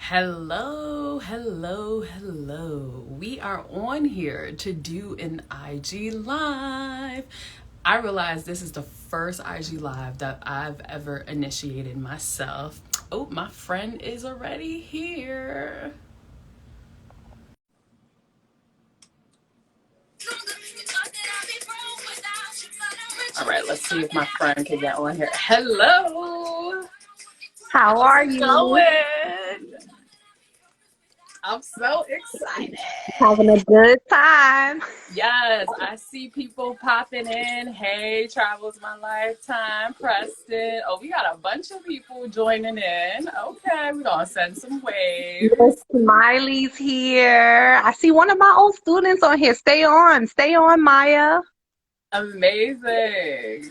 Hello, hello, hello. We are on here to do an IG Live. I realize this is the first IG Live that I've ever initiated myself. Oh, my friend is already here. All right, let's see if my friend can get on here. Hello. How are How's it you? going? I'm so excited. Having a good time. Yes, I see people popping in. Hey, Travels My Lifetime, Preston. Oh, we got a bunch of people joining in. Okay, we're going to send some Miss waves. Smiley's here. I see one of my old students on here. Stay on, Maya. Amazing.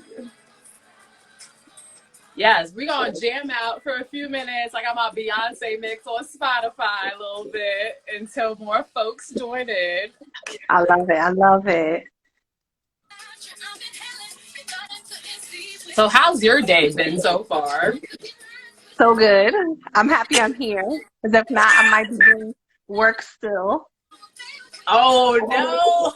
Yes, we're going to jam out for a few minutes. I got my Beyonce mix on Spotify a little bit until more folks join in. I love it. I love it. So how's your day been so far? So good. I'm happy I'm here. Because if not, I might be doing work still. Oh, no.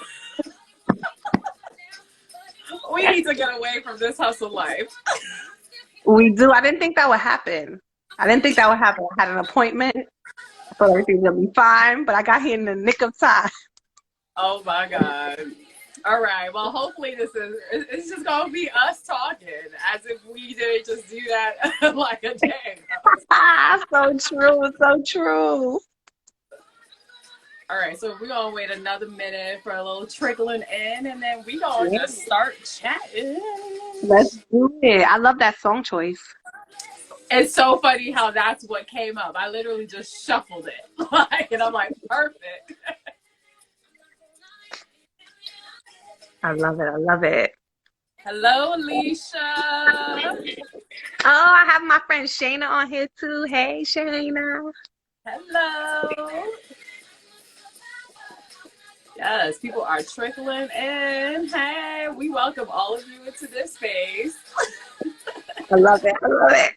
We need to get away from this hustle life. We do. I didn't think that would happen. I had an appointment. I thought everything was going to be fine, but I got here in the nick of time. Oh my God. All right. Well, hopefully it's just going to be us talking as if we didn't just do that like a day ago. So true. So true. All right. So we're going to wait another minute for a little trickling in and then we're going to just start chatting. Let's do it. I love that song choice. It's so funny how that's what came up. I literally just shuffled it. And I'm like, perfect. I love it. I love it. Hello, Alicia. Oh, I have my friend Shayna on here too. Hey, Shayna. Hello. Yes, people are trickling in. Hey, we welcome all of you into this space. I love it. I love it.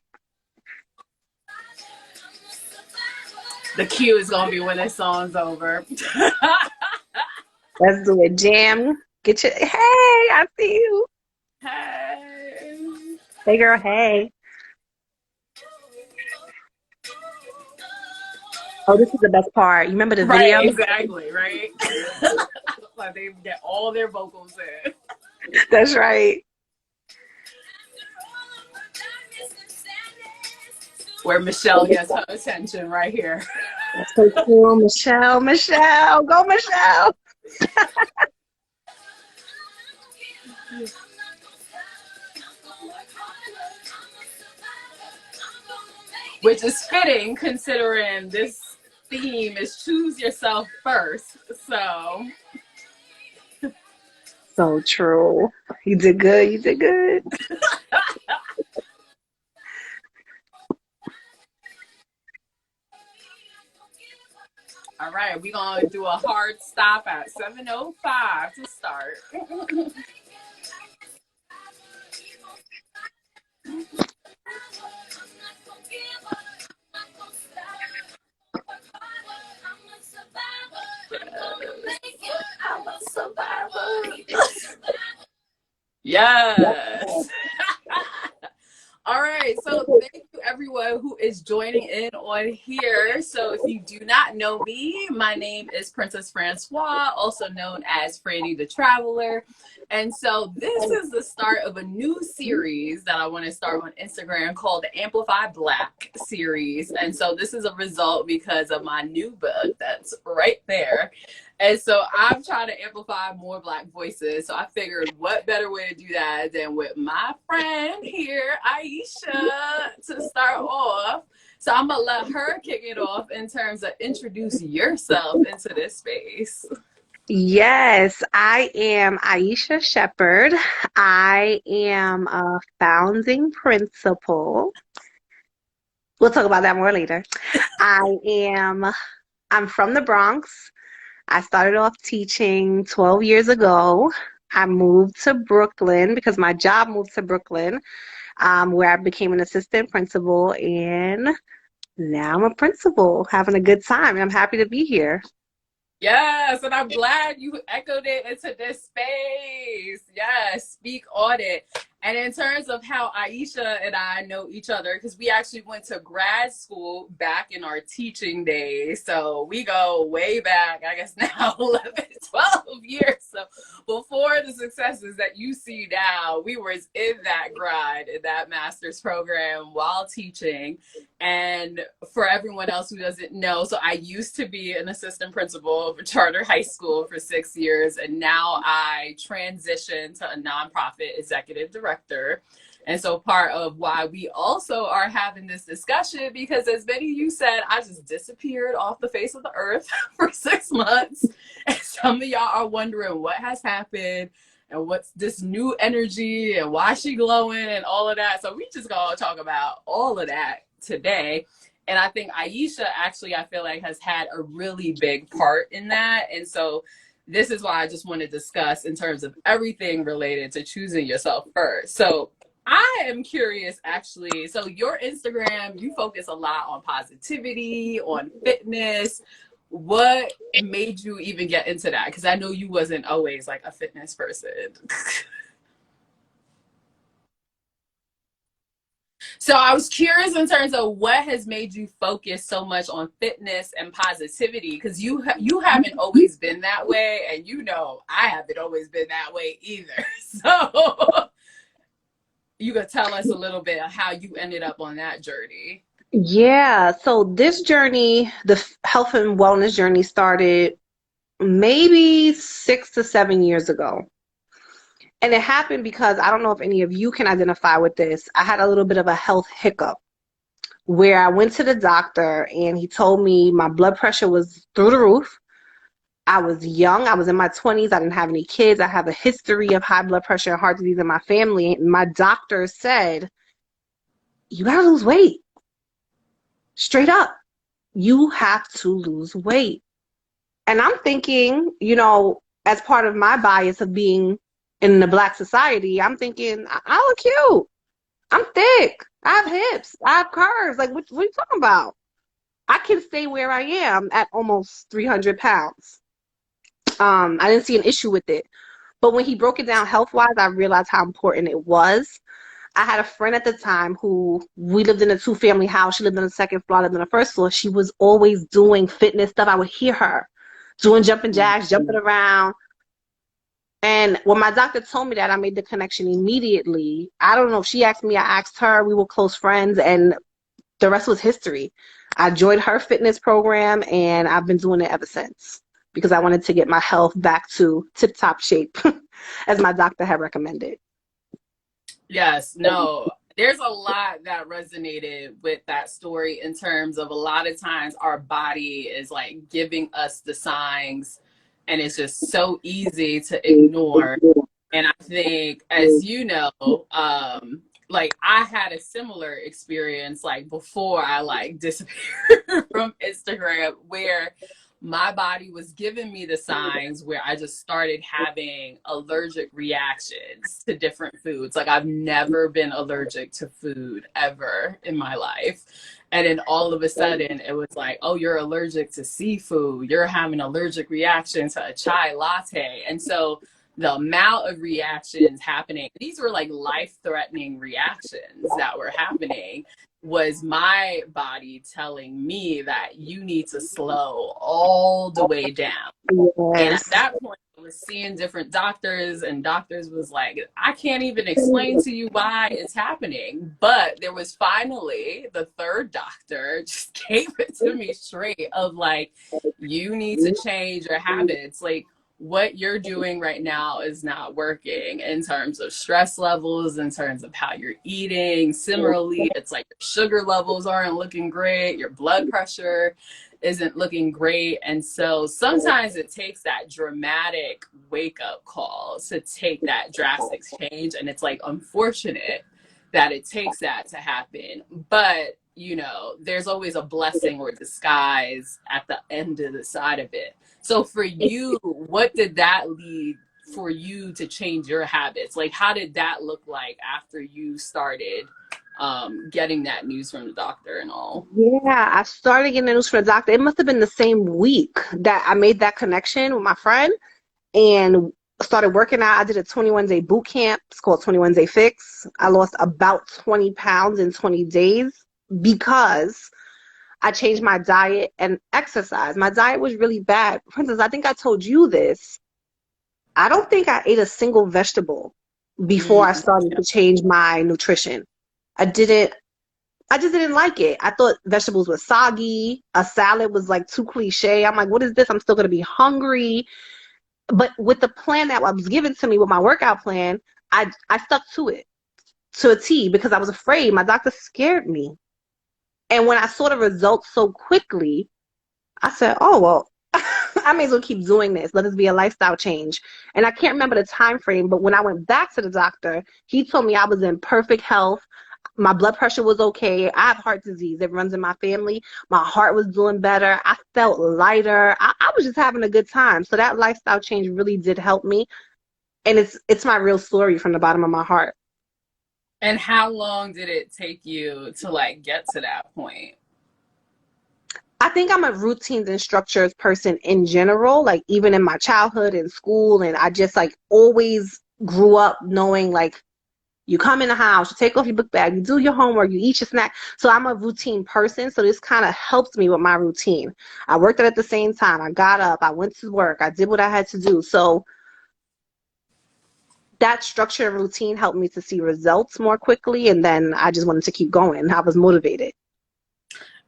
The cue is going to be when this song's over. Let's do it. Jam. Get your. Hey, I see you. Hey. Hey, girl. Hey. Oh, this is the best part. You remember the video? Right, exactly, right? Like they get all their vocals in. That's right. Where Michelle gets her attention right here. That's so cool. Michelle. Michelle. Go, Michelle. Which is fitting considering this theme is choose yourself first. So true. You did good. You did good. All right, we're going to do a hard stop at 7:05 to start. Yes. All right, so thank you everyone who is joining in on here. So if you do not know me, my name is Princess Francois, also known as Franny the Traveler. And so this is the start of a new series that I want to start on Instagram called the Amplify Black series. And so this is a result because of my new book that's right there. And so I'm trying to amplify more Black voices. So I figured what better way to do that than with my friend here, 𝗖𝗵cie, to start off. So I'm going to let her kick it off in terms of introduce yourself into this space. Yes, I am 𝗖𝗵cie Shepherd. I am a founding principal. We'll talk about that more later. I'm from the Bronx. I started off teaching 12 years ago. I moved to Brooklyn because my job moved to Brooklyn, where I became an assistant principal in now I'm a principal, having a good time, and I'm happy to be here. Yes, and I'm glad you echoed it into this space. Yes, speak on it. And in terms of how 𝗖𝗵𝐴 and I know each other, because we actually went to grad school back in our teaching days. So we go way back, I guess now 11, 12 years. So before the successes that you see now, we were in that grind, in that master's program while teaching. And for everyone else who doesn't know, so I used to be an assistant principal of a charter high school for 6 years, and now I transitioned to a nonprofit executive director. And so part of why we also are having this discussion, because as many of you said, I just disappeared off the face of the earth for 6 months. And some of y'all are wondering what has happened and what's this new energy and why she glowing and all of that. So we just gonna talk about all of that today. And I think 𝗖𝗵𝐴 actually, I feel like, has had a really big part in that. And so this is why I just want to discuss in terms of everything related to choosing yourself first. So I am curious, actually. So your Instagram, you focus a lot on positivity, on fitness. What made you even get into that? Because I know you wasn't always like a fitness person. So I was curious in terms of what has made you focus so much on fitness and positivity, because you haven't always been that way, and you know I haven't always been that way either. So you could tell us a little bit of how you ended up on that journey. Yeah, so this journey, the health and wellness journey, started maybe 6 to 7 years ago. And it happened because I don't know if any of you can identify with this. I had a little bit of a health hiccup where I went to the doctor and he told me my blood pressure was through the roof. I was young. I was in my 20s. I didn't have any kids. I have a history of high blood pressure and heart disease in my family. And my doctor said, you gotta lose weight. Straight up. You have to lose weight. And I'm thinking, as part of my bias of being in the Black society, I'm thinking, I look cute. I'm thick. I have hips. I have curves. Like, what are you talking about? I can stay where I am at almost 300 pounds. I didn't see an issue with it. But when he broke it down health-wise, I realized how important it was. I had a friend at the time who, we lived in a 2-family house. She lived on the second floor, I lived on the first floor. She was always doing fitness stuff. I would hear her doing jumping jacks, jumping around. And when my doctor told me that, I made the connection immediately. I don't know if she asked me, I asked her. We were close friends, and the rest was history. I joined her fitness program, and I've been doing it ever since because I wanted to get my health back to tip-top shape, as my doctor had recommended. Yes, no, there's a lot that resonated with that story in terms of a lot of times our body is like giving us the signs, and it's just so easy to ignore. And I think, as you know, like I had a similar experience like before I like disappeared from Instagram, where my body was giving me the signs where I just started having allergic reactions to different foods. Like I've never been allergic to food ever in my life. And then all of a sudden it was like, oh, you're allergic to seafood. You're having an allergic reaction to a chai latte. And so the amount of reactions happening, these were like life-threatening reactions that were happening, was my body telling me that you need to slow all the way down. Yes. And at that point, I was seeing different doctors, and doctors was like, I can't even explain to you why it's happening. But there was finally the third doctor just gave it to me straight of like, you need to change your habits. Like, what you're doing right now is not working in terms of stress levels, in terms of how you're eating. Similarly, it's like your sugar levels aren't looking great, your blood pressure isn't looking great. And so sometimes it takes that dramatic wake-up call to take that drastic change. And it's like unfortunate that it takes that to happen. But there's always a blessing or disguise at the end of the side of it. So for you, what did that lead for you to change your habits? Like, how did that look like after you started getting that news from the doctor and all? Yeah, I started getting the news from the doctor. It must have been the same week that I made that connection with my friend and started working out. I did a 21-day boot camp. It's called 21-Day Fix. I lost about 20 pounds in 20 days because I changed my diet and exercise. My diet was really bad. Princess, I think I told you this. I don't think I ate a single vegetable before I started to change my nutrition. I just didn't like it. I thought vegetables were soggy. A salad was like too cliche. I'm like, what is this? I'm still going to be hungry. But with the plan that was given to me with my workout plan, I stuck to it to a T because I was afraid. My doctor scared me. And when I saw the results so quickly, I said, oh, well, I may as well keep doing this. Let this be a lifestyle change. And I can't remember the time frame, but when I went back to the doctor, he told me I was in perfect health. My blood pressure was okay. I have heart disease. It runs in my family. My heart was doing better. I felt lighter. I was just having a good time. So that lifestyle change really did help me. And it's my real story from the bottom of my heart. And how long did it take you to like get to that point? I think I'm a routines and structures person in general, like even in my childhood and school. And I just like always grew up knowing like you come in the house, you take off your book bag, you do your homework, you eat your snack. So I'm a routine person. So this kind of helps me with my routine. I worked at the same time. I got up, I went to work, I did what I had to do. So that structure and routine helped me to see results more quickly. And then I just wanted to keep going. I was motivated.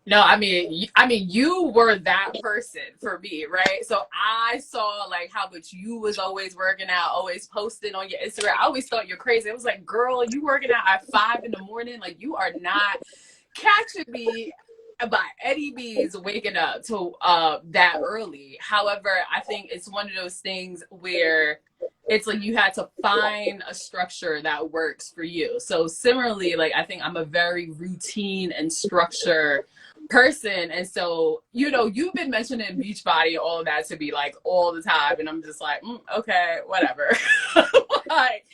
No, I mean, you were that person for me, right? So I saw like how much you was always working out, always posting on your Instagram. I always thought you're crazy. I was like, girl, you working out at 5 in the morning? Like, you are not catching me by any means waking up to that early. However, I think it's one of those things where it's like you had to find a structure that works for you. So similarly, like I think I'm a very routine and structure person, and so you've been mentioning Beachbody, all of that to be like all the time, and I'm just like, okay, whatever. Like,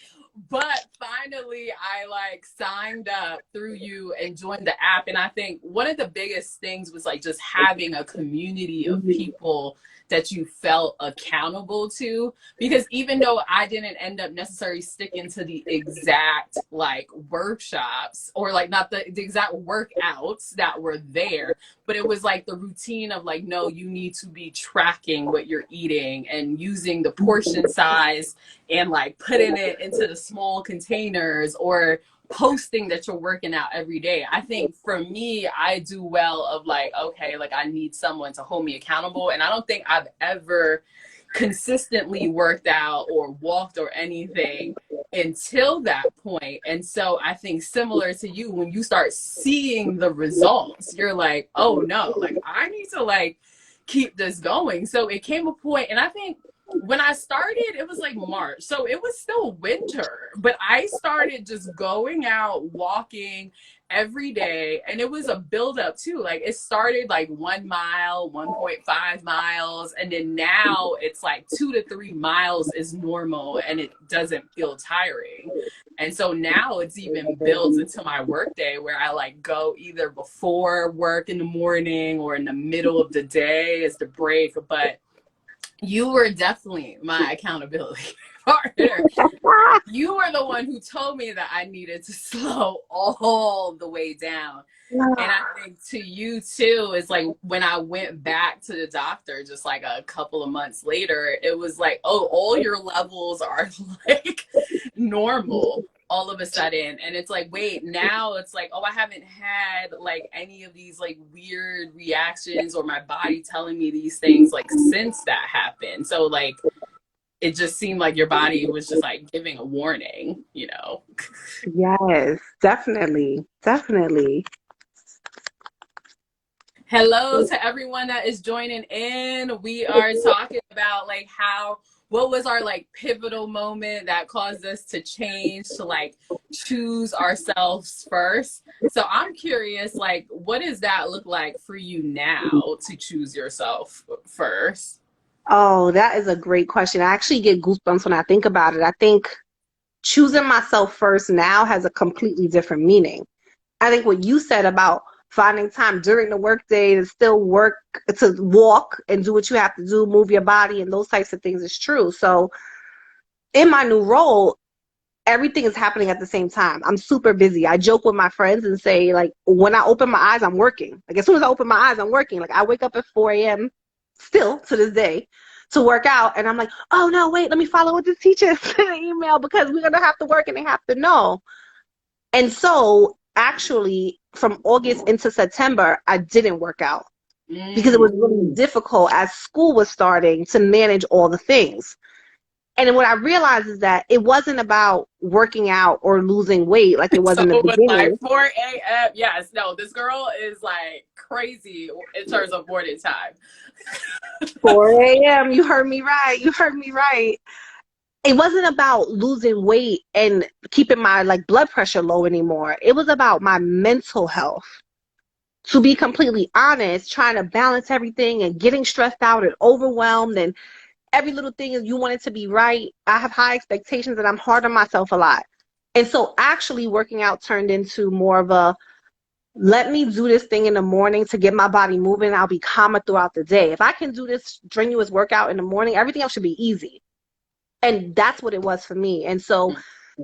but finally I like signed up through you and joined the app, and I think one of the biggest things was like just having a community of people that you felt accountable to, because even though I didn't end up necessarily sticking to the exact like workshops or like not the exact workouts that were there, but it was like the routine of like, no, you need to be tracking what you're eating and using the portion size and like putting it into the small containers or posting that you're working out every day. I think for me, I do well of like, okay, like I need someone to hold me accountable. And I don't think I've ever consistently worked out or walked or anything until that point. And so I think similar to you, when you start seeing the results, you're like, oh no, like I need to like keep this going. So it came a point, and I think when I started, it was like March. So it was still winter, but I started just going out, walking every day. And it was a buildup too. Like it started like 1 mile, 1.5 miles. And then now it's like 2 to 3 miles is normal and it doesn't feel tiring. And so now it's even built into my workday where I like go either before work in the morning or in the middle of the day as the break. But you were definitely my accountability partner. You were the one who told me that I needed to slow all the way down. And I think to you too, is like when I went back to the doctor just like a couple of months later, it was like, oh, all your levels are like normal all of a sudden. And it's like, wait, now it's like, oh, I haven't had like any of these like weird reactions or my body telling me these things like since that happened. So like it just seemed like your body was just like giving a warning, you know? Yes, definitely. Definitely. Hello to everyone that is joining in. We are talking about like what was our like pivotal moment that caused us to change to like choose ourselves first. So I'm curious, like, what does that look like for you now to choose yourself first? Oh, that is a great question. I actually get goosebumps when I think about it. I think choosing myself first now has a completely different meaning. I think what you said about finding time during the workday to still work, to walk and do what you have to do, move your body and those types of things is true. So in my new role, everything is happening at the same time. I'm super busy. I joke with my friends and say, like, when I open my eyes, I'm working. Like, as soon as I open my eyes, I'm working. Like, I wake up at 4 a.m. still to this day to work out. And I'm like, oh, no, wait, let me follow what this teacher sent an email because we're going to have to work and they have to know. And so actually from August into September, I didn't work out because it was really difficult as school was starting to manage all the things. And then what I realized is that it wasn't about working out or losing weight like it was So in the it was beginning. like 4 a.m. Yes, no, this girl is like crazy in terms of morning time. 4 a.m. You heard me right. You heard me right. It wasn't about losing weight and keeping my like blood pressure low anymore. It was about my mental health. To be completely honest, trying to balance everything and getting stressed out and overwhelmed and every little thing is you want it to be right. I have high expectations and I'm hard on myself a lot. And so actually working out turned into more of a, let me do this thing in the morning to get my body moving. I'll be calmer throughout the day. If I can do this strenuous workout in the morning, everything else should be easy. And that's what it was for me. And so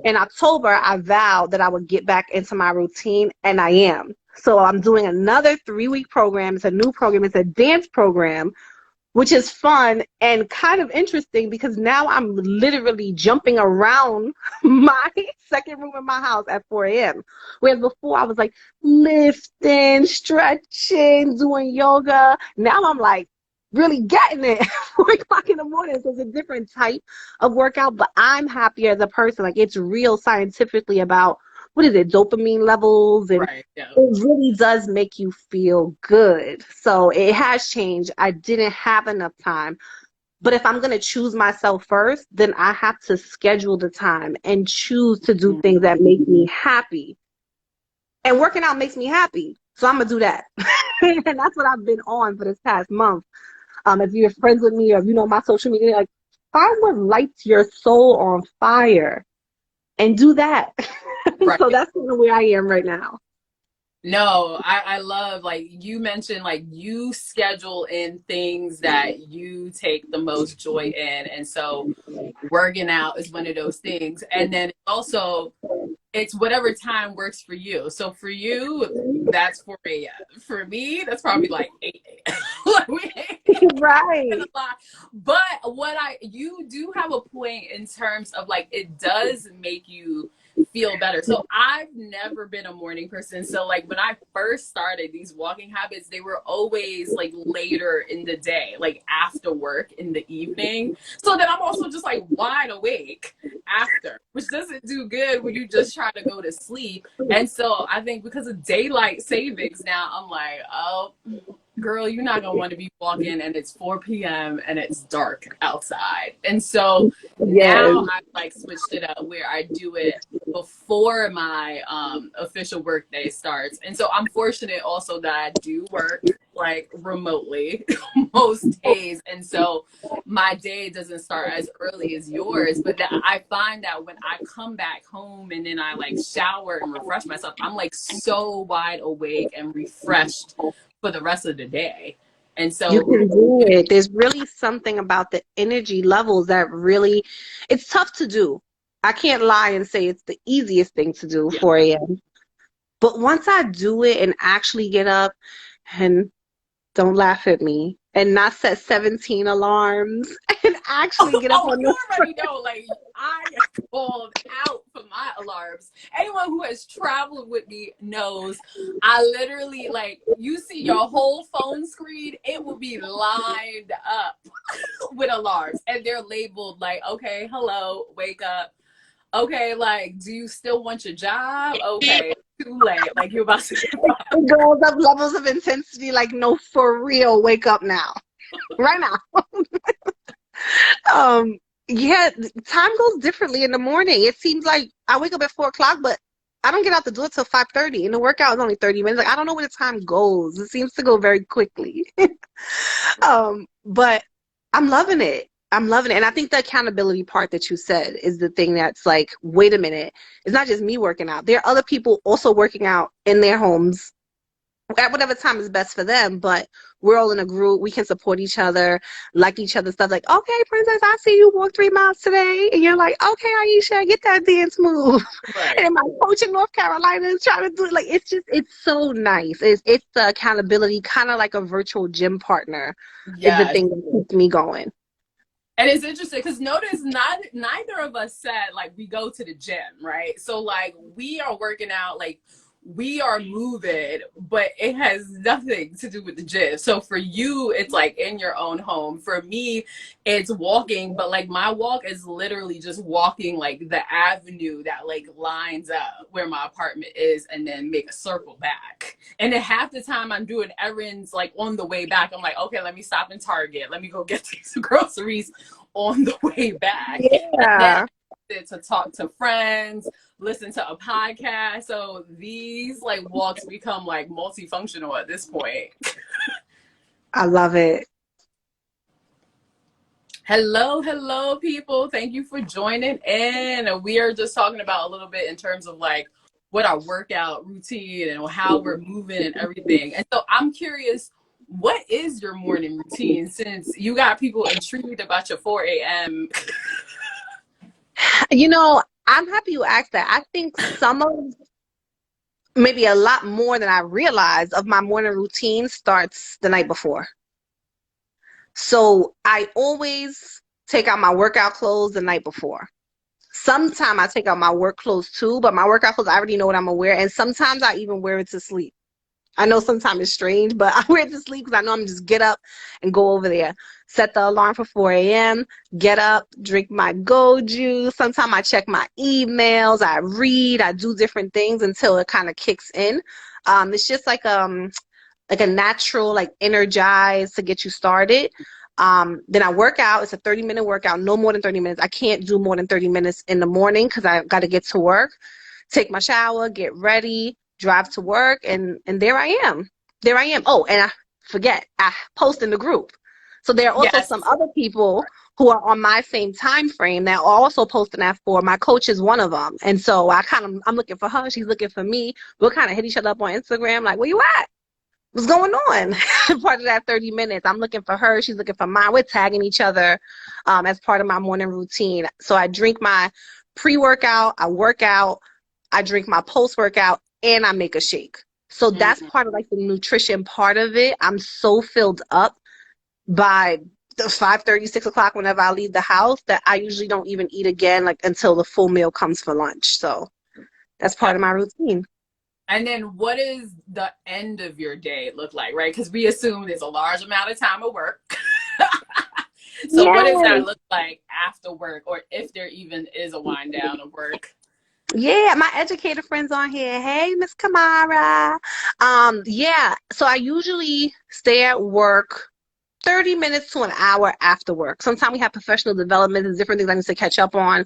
in October, I vowed that I would get back into my routine, and I am. So I'm doing another 3-week program. It's a new program. It's a dance program, which is fun and kind of interesting because now I'm literally jumping around my second room in my house at 4 a.m. Whereas before I was like lifting, stretching, doing yoga. Now I'm like really getting it at 4 o'clock in the morning. So it's a different type of workout, but I'm happier as a person. Like it's real scientifically about, what is it, dopamine levels, and Right, yeah. it really does make you feel good. So it has changed. I didn't have enough time. But if I'm going to choose myself first, then I have to schedule the time and choose to do things that make me happy. And working out makes me happy. So I'm going to do that. And that's what I've been on for this past month. If you're friends with me or if you know my social media, like, find what lights your soul on fire and do that. Right. So that's kind of where I am right now. No, I love, like you mentioned, like you schedule in things that you take the most joy in. And so working out is one of those things. And then also it's whatever time works for you. So for you, that's 4 a.m. For me, that's probably like 8 a.m. Right. But you do have a point in terms of like, it does make you feel better. So I've never been a morning person. So like when I first started these walking habits, they were always like later in the day, like after work in the evening. So then I'm also just like wide awake after, which doesn't do good when you just try to go to sleep. And so I think because of daylight savings now, I'm like, oh, girl, you're not gonna want to be walking and it's 4 p.m. and it's dark outside. And so now I've like switched it up where I do it before my official work day starts. And so I'm fortunate also that I do work like remotely most days. And so my day doesn't start as early as yours, but that I find that when I come back home and then I like shower and refresh myself, I'm like so wide awake and refreshed for the rest of the day. And so you can do it. There's really something about the energy levels that really, it's tough to do. I can't lie and say it's the easiest thing to do, 4 a.m. But once I do it and actually get up, and don't laugh at me, and not set 17 alarms and actually get up on you already know, like I am called out for my alarms. Anyone who has traveled with me knows I literally, like, you see your whole phone screen, it will be lined up with alarms and they're labeled like, okay, hello, wake up. Okay, like, do you still want your job? Okay, too late. Like, you're about to get fired. It goes up levels of intensity, like, no, for real, wake up now. Right now. Yeah, time goes differently in the morning. It seems like I wake up at 4 o'clock, but I don't get out the door till 5:30, and the workout is only 30 minutes. Like, I don't know where the time goes. It seems to go very quickly. But I'm loving it. I'm loving it. And I think the accountability part that you said is the thing that's like, wait a minute. It's not just me working out. There are other people also working out in their homes at whatever time is best for them, but we're all in a group. We can support each other, like each other's stuff. Like, okay, Princess, I see you walk 3 miles today. And you're like, okay, Aisha, get that dance move. Right. And my coach in North Carolina is trying to do it. Like, it's so nice. It's the accountability, kind of like a virtual gym partner is the Yes. thing that keeps me going. And it's interesting because notice neither of us said like we go to the gym, right? So like we are working out, like we are moving, but it has nothing to do with the gym. So for you, it's like in your own home. For me, it's walking, but like my walk is literally just walking like the avenue that like lines up where my apartment is and then make a circle back. And then half the time I'm doing errands like on the way back. I'm like, okay, let me stop in Target. Let me go get some groceries on the way back. Yeah. And then to talk to friends, listen to a podcast. So these like walks become like multifunctional at this point. I love it. Hello, people. Thank you for joining in. We are just talking about a little bit in terms of like what our workout routine and how we're moving and everything. And so I'm curious, what is your morning routine since you got people intrigued about your 4 a.m.? You know, I'm happy you asked that. I think some of, maybe a lot more than I realized of my morning routine starts the night before. So I always take out my workout clothes the night before. Sometimes I take out my work clothes too, but my workout clothes, I already know what I'm gonna wear. And sometimes I even wear it to sleep. I know sometimes it's strange, but I wear it to sleep because I know I'm just get up and go over there. Set the alarm for 4 a.m., get up, drink my goju. Sometimes I check my emails, I read, I do different things until it kind of kicks in. It's just like a natural, like energize to get you started. Then I work out. It's a 30-minute workout, no more than 30 minutes. I can't do more than 30 minutes in the morning because I got to get to work, take my shower, get ready, drive to work, and there I am. There I am. Oh, and I forget, I post in the group. So there are also Yes. some other people who are on my same time frame that are also posting that for. My coach is one of them. And so I'm looking for her. She's looking for me. We'll kind of hit each other up on Instagram, like, where you at? What's going on? Part of that 30 minutes. I'm looking for her. She's looking for mine. We're tagging each other as part of my morning routine. So I drink my pre-workout, I work out, I drink my post-workout, and I make a shake. So that's part of like the nutrition part of it. I'm so filled up by the 5:30, 6 o'clock whenever I leave the house that I usually don't even eat again like until the full meal comes for lunch. So that's part of my routine. And then what does the end of your day look like, right? Because we assume there's a large amount of time at work. So what does that look like after work, or if there even is a wind down of work? Yeah, my educator friends on here. Hey, Miss Kamara. Yeah, so I usually stay at work 30 minutes to an hour after work. Sometimes we have professional development and different things I need to catch up on,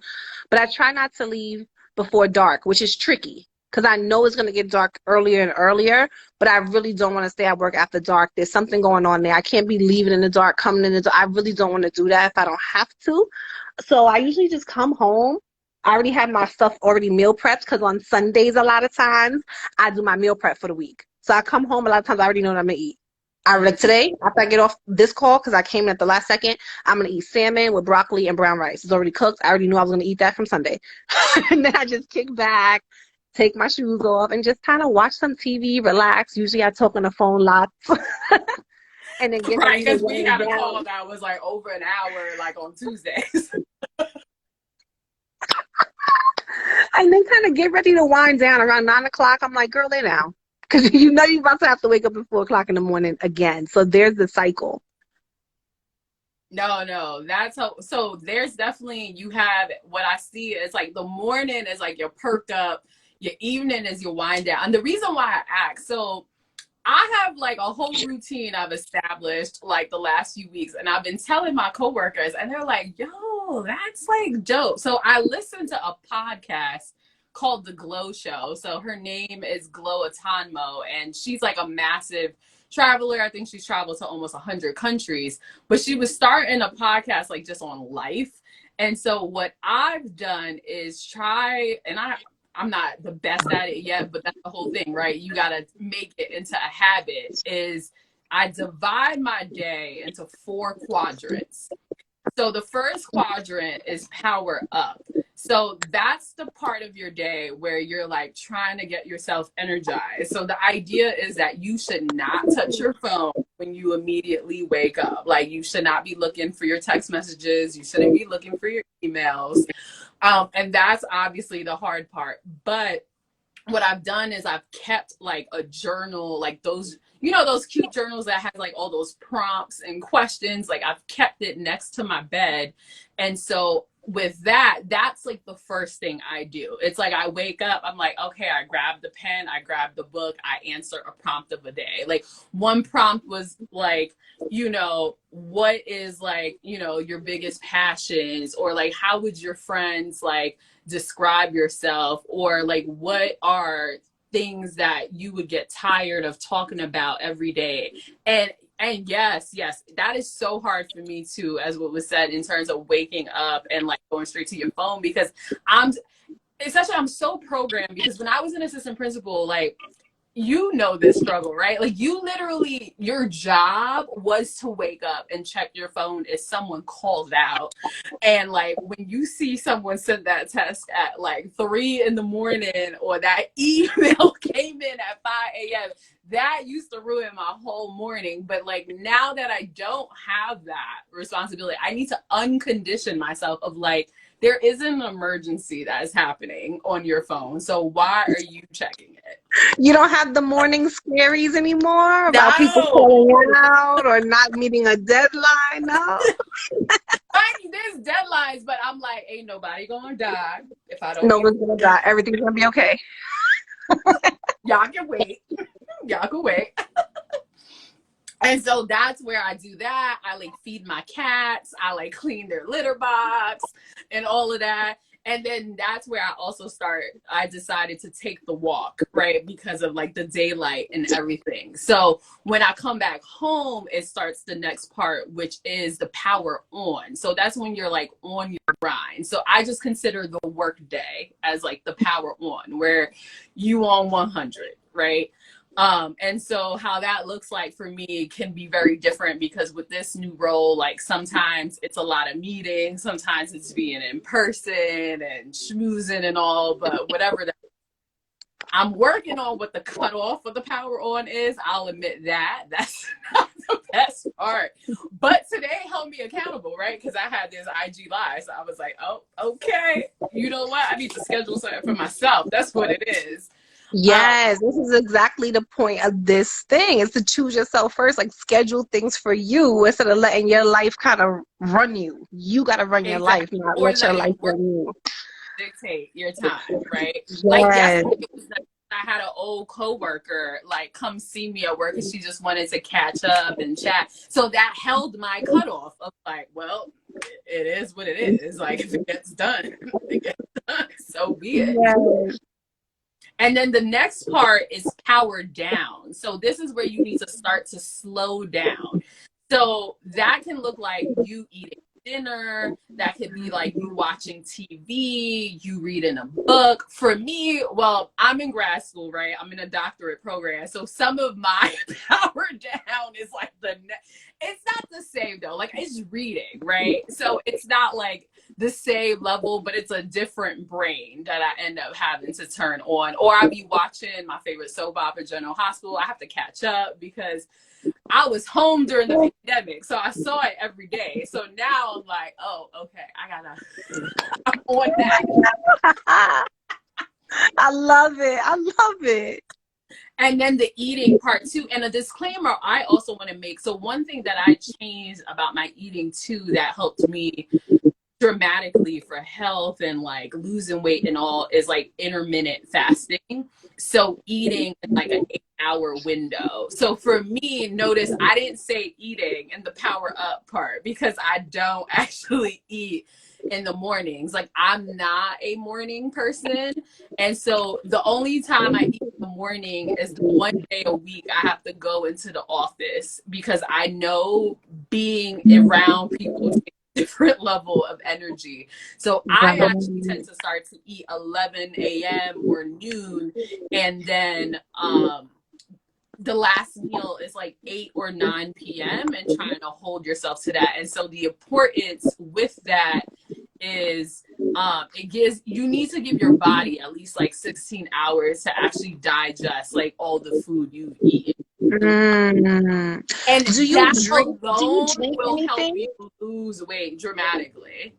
but I try not to leave before dark, which is tricky because I know it's going to get dark earlier and earlier, but I really don't want to stay at work after dark. There's something going on there. I can't be leaving in the dark, coming in the dark. I really don't want to do that if I don't have to. So I usually just come home. I already have my stuff already meal prepped because on Sundays, a lot of times, I do my meal prep for the week. So I come home, a lot of times I already know what I'm going to eat. Like today, after I get off this call, because I came in at the last second, I'm going to eat salmon with broccoli and brown rice. It's already cooked. I already knew I was going to eat that from Sunday. And then I just kick back, take my shoes off, and just kind of watch some TV, relax. Usually I talk on the phone lots. And then get right, because we had a call that was like over an hour, like on Tuesdays. And then kind of get ready to wind down around 9 o'clock. I'm like, girl, lay down. Because you know you're about to have to wake up at 4 o'clock in the morning again. So there's the cycle. No, that's how. So there's definitely, you have, what I see is like the morning is like your perk up, your evening is your wind down. And the reason why I ask, so I have like a whole routine I've established like the last few weeks, and I've been telling my coworkers, and they're like, yo, that's like dope. So I listened to a podcast called The Glow Show. So her name is 𝗵𝗺𝗀 𝗀𝗧, and she's like a massive traveler. I think she's traveled to almost 100 countries, but she was starting a podcast like just on life. And so what I've done is try, and I'm not the best at it yet, but that's the whole thing, right? You got to make it into a habit. Is I divide my day into 4 quadrants. So the first quadrant is power up. So that's the part of your day where you're like trying to get yourself energized. So the idea is that you should not touch your phone when you immediately wake up. Like, you should not be looking for your text messages. You shouldn't be looking for your emails. And that's obviously the hard part. But what I've done is I've kept like a journal, like those, those cute journals that have like all those prompts and questions. Like, I've kept it next to my bed. And so with that, that's like the first thing I do. It's like I wake up, I'm like, okay, I grab the pen, I grab the book, I answer a prompt of a day. Like, one prompt was like, what is like, your biggest passions, or like, how would your friends like describe yourself, or like, what are things that you would get tired of talking about every day? And yes, that is so hard for me too, as what was said, in terms of waking up and like going straight to your phone, because I'm so programmed. Because when I was an assistant principal, like, this struggle, right? Like, you literally, your job was to wake up and check your phone if someone calls out. And like, when you see someone send that text at like 3 in the morning, or that email came in at 5 a.m., that used to ruin my whole morning. But like, now that I don't have that responsibility, I need to uncondition myself of like, there is an emergency that is happening on your phone, so why are you checking it? You don't have the morning scaries anymore about people calling out or not meeting a deadline? No. There's deadlines, but I'm like, ain't nobody gonna die if I don't. No one's gonna die. Everything's gonna be okay. Y'all can wait. Y'all can wait. And so that's where I do that. I like feed my cats. I like clean their litter box and all of that. And then that's where I decided to take the walk, right? Because of like the daylight and everything. So when I come back home, it starts the next part, which is the power on. So that's when you're like on your grind. So I just consider the work day as like the power on, where you on 100, right? And so how that looks like for me can be very different, because with this new role, like, sometimes it's a lot of meetings, sometimes it's being in person and schmoozing and all, but whatever that, I'm working on what the cutoff of the power on is. I'll admit that's not the best part, but today held me accountable, right? Because I had this IG live, so I was like, oh, okay, you know what? I need to schedule something for myself. That's what it is. Yes, this is exactly the point of this thing, is to choose yourself first, like schedule things for you instead of letting your life kind of run you. You got to run your life, not let your life run you. Dictate your time, right? Yes. Like, yesterday, I had an old coworker like come see me at work, and she just wanted to catch up and chat. So that held my cutoff of like, well, it is what it is. Like, if it gets done, it gets done. So be it. Yes. And then the next part is power down. So this is where you need to start to slow down. So that can look like you eating dinner. That could be like you watching TV, you reading a book. For me, well, I'm in grad school, right? I'm in a doctorate program. So some of my power down is like it's not the same though. Like, it's reading, right? So it's not like the same level, but it's a different brain that I end up having to turn on. Or I'll be watching my favorite soap opera, General Hospital. I have to catch up because I was home during the pandemic, so I saw it every day. So now I'm like, oh, okay, I'm on that. I love it. I love it. And then the eating part too. And a disclaimer I also want to make. So one thing that I changed about my eating too that helped me dramatically for health and like losing weight and all is like intermittent fasting. So eating in like an 8-hour window. So for me, notice I didn't say eating in the power up part, because I don't actually eat in the mornings. Like, I'm not a morning person. And so the only time I eat in the morning is the one day a week I have to go into the office, because I know being around people takes a different level of energy. So I actually tend to start to eat 11 a.m. or noon, and then the last meal is like 8 or 9 p.m. and trying to hold yourself to that. And so the importance with that is you need to give your body at least like 16 hours to actually digest like all the food you've eaten. And that alone will help you lose weight dramatically.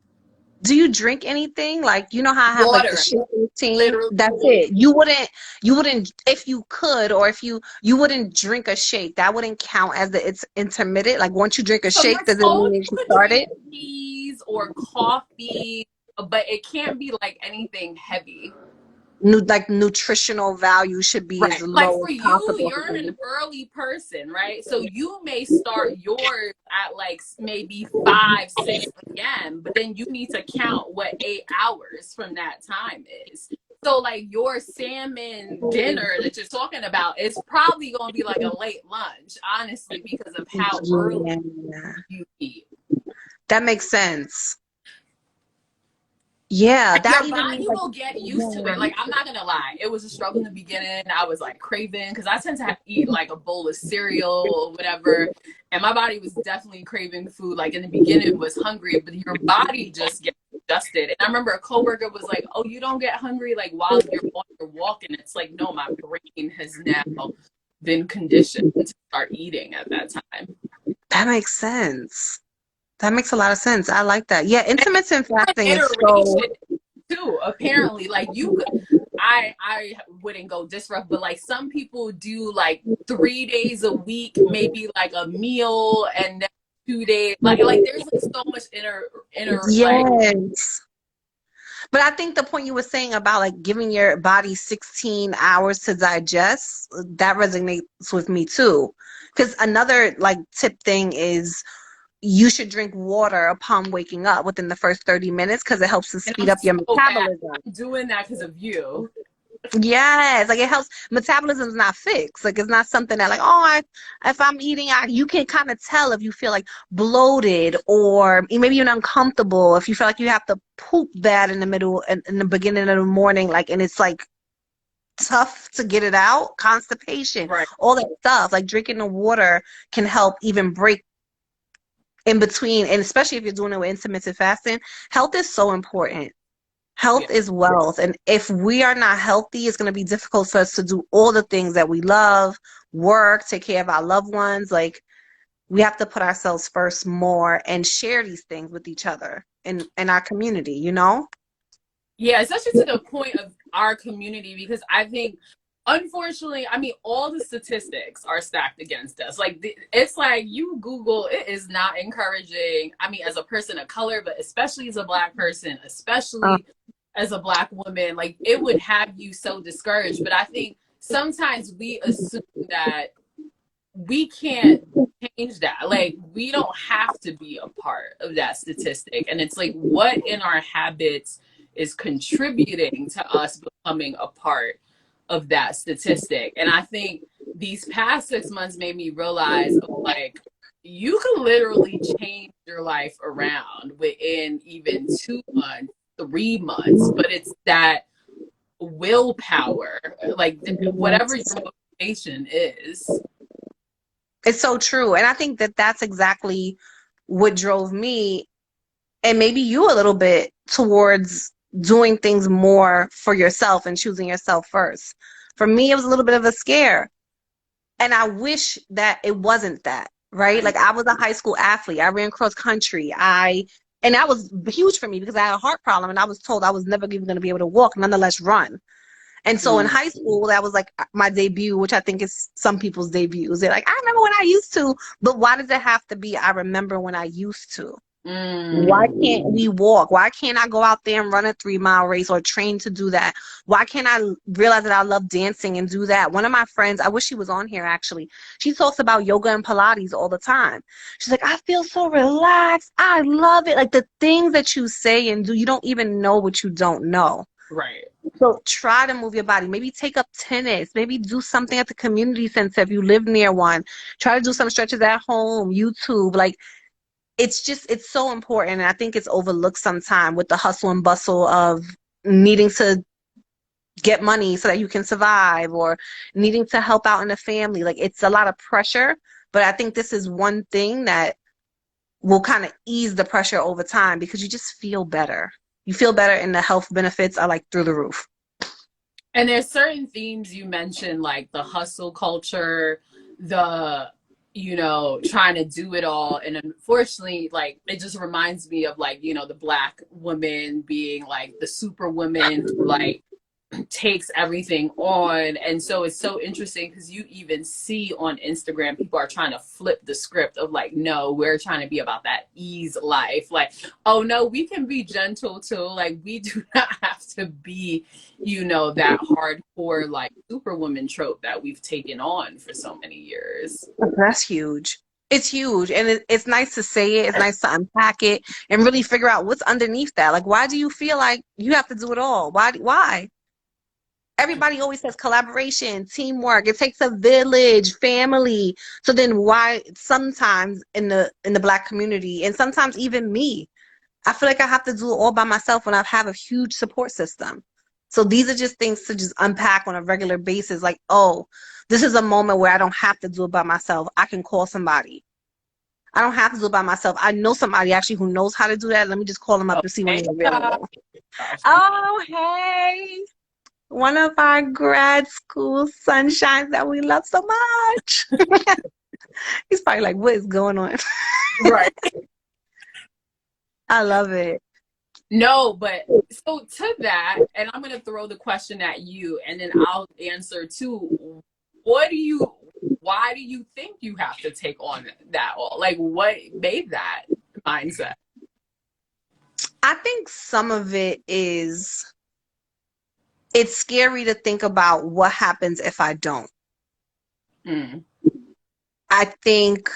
Do you drink anything? Like, you know how I have Water. like the shake routine? Literally. That's it. You wouldn't, if you could, or if you wouldn't drink a shake, that wouldn't count as it's intermittent. Like, once you drink a shake, does it mean you started? Teas or coffee, but it can't be like anything heavy. Like, nutritional value should be as low as possible. You're an early person, right? So you may start yours at like maybe 5, 6 a.m., but then you need to count what 8 hours from that time is. So like your salmon dinner that you're talking about is probably going to be like a late lunch, honestly, because of how early you eat. That makes sense. Yeah, that your body will get used to it. Like, I'm not gonna lie, it was a struggle in the beginning. I was like craving, because I tend to eat like a bowl of cereal or whatever, and my body was definitely craving food. Like, in the beginning it was hungry, but your body just gets adjusted. And I remember a coworker was like, "Oh, you don't get hungry like while you're walking?" It's like, no, my brain has now been conditioned to start eating at that time. That makes sense. That makes a lot of sense. I like that. Yeah, intermittent fasting is so too. Apparently, like I wouldn't go this rough, but like some people do like 3 days a week, maybe like a meal, and then 2 days. Like there's like so much inner. Yes. But I think the point you were saying about like giving your body 16 hours to digest, that resonates with me too. Because another like tip thing is, you should drink water upon waking up within the first 30 minutes, because it helps to speed up your metabolism. I'm doing that because of you. Yes, like it helps. Metabolism's not fixed. Like, it's not something that like, oh, if I'm eating, you can kind of tell if you feel like bloated, or maybe you're uncomfortable, if you feel like you have to poop bad in the beginning of the morning, like, and it's like tough to get it out, constipation, right. All that stuff. Like, drinking the water can help even break in between, and especially if you're doing it with intermittent fasting. Health is so important. Health is wealth, and if we are not healthy, it's going to be difficult for us to do all the things that we love, work, take care of our loved ones. Like, we have to put ourselves first more and share these things with each other in our community, you know? Yeah, especially to the point of our community, because I think, unfortunately, I mean, all the statistics are stacked against us. Like, it's like you Google, it is not encouraging. I mean, as a person of color, but especially as a Black person, especially as a Black woman, like, it would have you so discouraged. But I think sometimes we assume that we can't change that. Like, we don't have to be a part of that statistic. And it's like, what in our habits is contributing to us becoming a part of that statistic? And I think these past 6 months made me realize, like, you can literally change your life around within even 2 months, 3 months, but it's that willpower, like whatever your motivation is. It's so true. And I think that that's exactly what drove me, and maybe you a little bit, towards doing things more for yourself and choosing yourself first. For me, it was a little bit of a scare. And I wish that it wasn't that, right? Like, I was a high school athlete. I ran cross country. And that was huge for me because I had a heart problem, and I was told I was never even going to be able to walk, nonetheless run. And so in high school, that was like my debut, which I think is some people's debuts. They're like, I remember when I used to, but why does it have to be I remember when I used to? Why Mm. can't we walk? Why can't I go out there and run a 3 mile race or train to do that? Why can't I realize that I love dancing and do that? One of my friends, I wish she was on here actually, she talks about yoga and Pilates all the time. She's like, I feel so relaxed. I love it. Like the things that you say and do, you don't even know what you don't know. Right. So try to move your body. Maybe take up tennis. Maybe do something at the community center if you live near one. Try to do some stretches at home, YouTube. Like it's so important. And I think it's overlooked sometime with the hustle and bustle of needing to get money so that you can survive or needing to help out in the family. Like it's a lot of pressure, but I think this is one thing that will kind of ease the pressure over time because you just feel better. You feel better and the health benefits are like through the roof. And there's certain themes you mentioned, like the hustle culture, the, trying to do it all. And unfortunately, like, it just reminds me of, like, the Black woman being like the super woman who, like, takes everything on. And so it's so interesting because you even see on Instagram people are trying to flip the script of like, no, we're trying to be about that ease life. Like, oh no, we can be gentle too. Like, we do not have to be, that hardcore like superwoman trope that we've taken on for so many years. That's huge. It's huge. And it's nice to say it. It's nice to unpack it and really figure out what's underneath that. Like, why do you feel like you have to do it all? Why? Everybody always says collaboration, teamwork. It takes a village, family. So then why sometimes in the Black community and sometimes even me, I feel like I have to do it all by myself when I have a huge support system. So these are just things to just unpack on a regular basis. Like, oh, this is a moment where I don't have to do it by myself. I can call somebody. I don't have to do it by myself. I know somebody actually who knows how to do that. Let me just call them up Oh, and see when hey, they're available. Oh, hey. One of our grad school sunshines that we love so much. He's probably like, what is going on? right. I love it. No, but so to that, and I'm going to throw the question at you and then I'll answer too. Why do you think you have to take on that all? Like, what made that mindset? I think some of it is it's scary to think about what happens if I don't. Mm. I think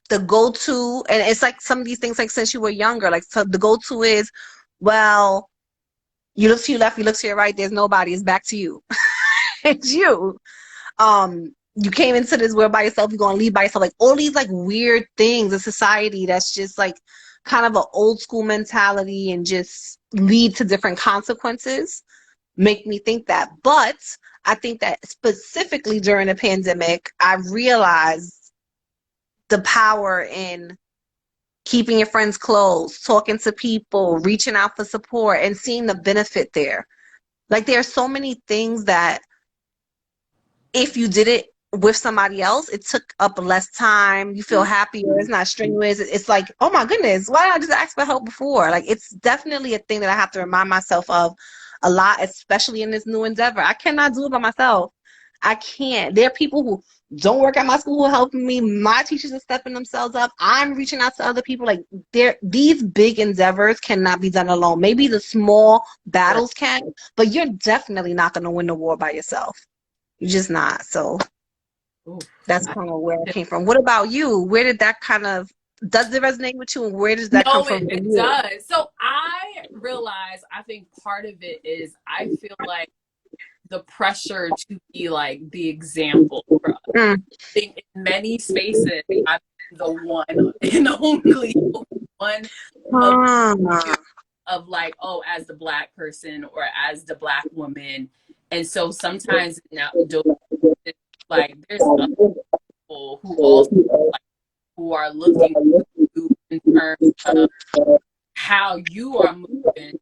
the go-to, and it's like some of these things, like since you were younger, like so the go-to is, well, you look to your left, you look to your right, there's nobody, it's back to you. It's you. You came into this world by yourself, you're gonna leave by yourself. Like all these like weird things in society that's just like kind of an old school mentality and just lead to different consequences make me think that. But I think that specifically during the pandemic, I realized the power in keeping your friends close, talking to people, reaching out for support, and seeing the benefit there. Like there are so many things that if you did it with somebody else, it took up less time. You feel happier. It's not strenuous. It's like, oh my goodness, why did I just ask for help before? Like it's definitely a thing that I have to remind myself of a lot, especially in this new endeavor. I cannot do it by myself. I can't. There are people who don't work at my school who are helping me. My teachers are stepping themselves up. I'm reaching out to other people. Like these big endeavors cannot be done alone. Maybe the small battles can, but you're definitely not going to win the war by yourself. You're just not. So Ooh, that's kind of where it came from. What about you? Where did that does it resonate with you? And where does that come no, from for it you? does. So I realize, I think part of it is I feel like the pressure to be like the example for others. Mm. I think in many spaces, I've been the one and only one of of like, oh, as the Black person or as the Black woman. And so sometimes now, like, there's other people who also like, who are looking to you in terms of how you are moving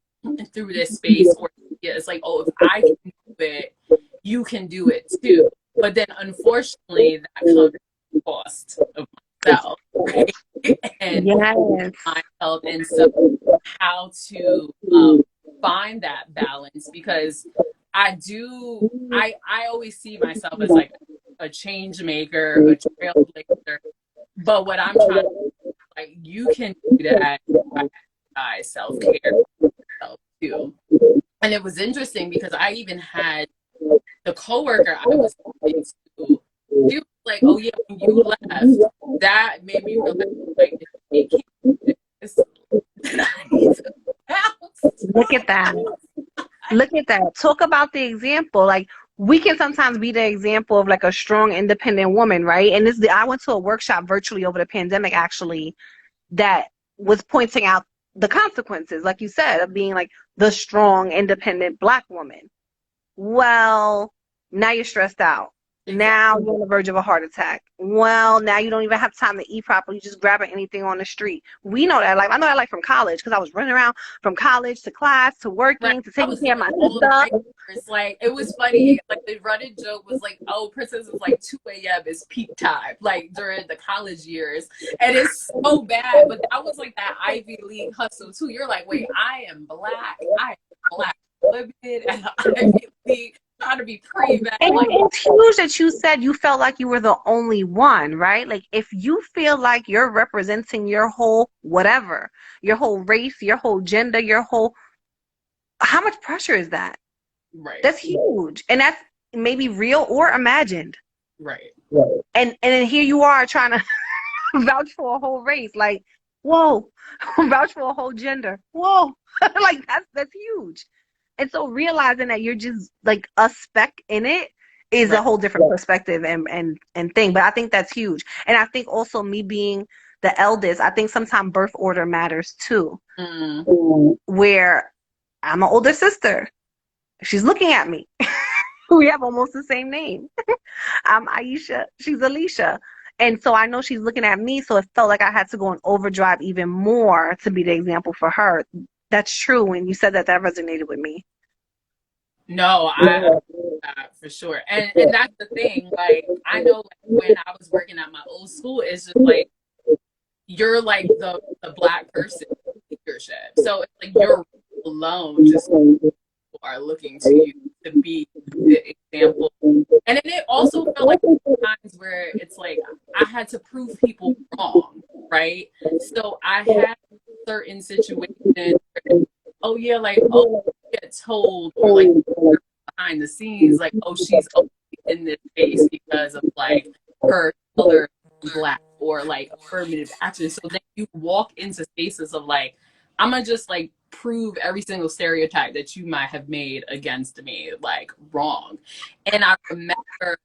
through this space, or it's like, oh, if I can do it, you can do it too. But then unfortunately that comes at the cost of myself, right? And Yes. my health. And so how to find that balance, because I always see myself as like a change maker, a trailblazer. But what I'm trying to, like, you can do that by self-care too. And it was interesting because I even had the coworker I was talking to, she was like, oh yeah, when you left, that made me realize, like, if they can't do this, then I need to bounce. Look at that. Look at that. Talk about the example. Like, we can sometimes be the example of like a strong, independent woman, right? And I went to a workshop virtually over the pandemic, actually, that was pointing out the consequences, like you said, of being like the strong, independent Black woman. Well, now you're stressed out. Exactly. Now you're on the verge of a heart attack. Well, now you don't even have time to eat properly. You're just grabbing anything on the street. We know that life. I know that life from college because I was running around from college to class to working to taking care of my stuff. It's like, it was funny. Like, the running joke was like, oh, Princess is like 2 a.m. is peak time, like during the college years. And it's so bad. But that was like that Ivy League hustle too. You're like, wait, I am Black women and Ivy League. Trying to be pretty bad. And it's huge that you said you felt like you were the only one, right? Like, if you feel like you're representing your whole whatever, your whole race, your whole gender, how much pressure is that? Right. That's huge. And that's maybe real or imagined. Right. And then here you are trying to vouch for a whole race. Like, whoa, vouch for a whole gender. Whoa. Like, that's huge. And so realizing that you're just like a speck in it is a whole different perspective and thing. But I think that's huge. And I think also me being the eldest, I think sometimes birth order matters too. Where I'm an older sister. She's looking at me. We have almost the same name. I'm Aisha. She's Alicia. And so I know she's looking at me. So it felt like I had to go in overdrive even more to be the example for her. That's true. When you said that, that resonated with me. No, I for sure. And that's the thing. Like, I know, like, when I was working at my old school, it's just like, you're like the Black person in leadership. So it's like you're alone, just are looking to you to be the example. And then it also felt like times where it's like I had to prove people wrong, right? So I had certain situations where, oh yeah, like, oh, you get told, or like behind the scenes, like, oh, she's in this space because of like her color Black, or like affirmative action. So then you walk into spaces of like, I'm gonna just like prove every single stereotype that you might have made against me like wrong. And I remember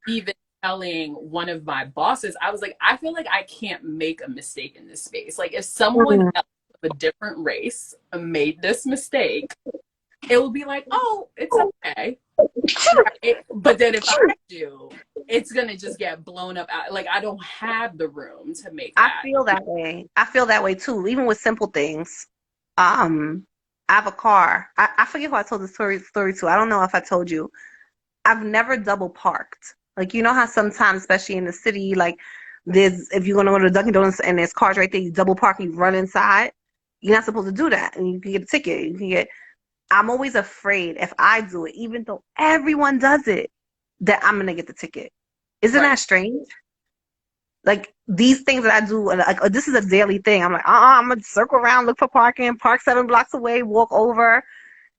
even telling one of my bosses, I was like, I feel like I can't make a mistake in this space. Like, if someone else of a different race made this mistake, it will be like, oh, it's okay. Right? But then if I do, it's gonna just get blown up out. Like, I don't have the room to make that. I feel that way. I feel that way too, even with simple things. I have a car. I forget who I told the story to. I don't know if I told you. I've never double parked. Like, you know how sometimes, especially in the city, like, if you're gonna go to Dunkin' Donuts and there's cars right there, you double park and you run inside. You're not supposed to do that, and you can get a ticket. I'm always afraid if I do it, even though everyone does it, that I'm gonna get the ticket. Isn't that strange? Like, these things that I do, like, this is a daily thing. I'm like, I'm gonna circle around, look for parking, park 7 blocks away, walk over,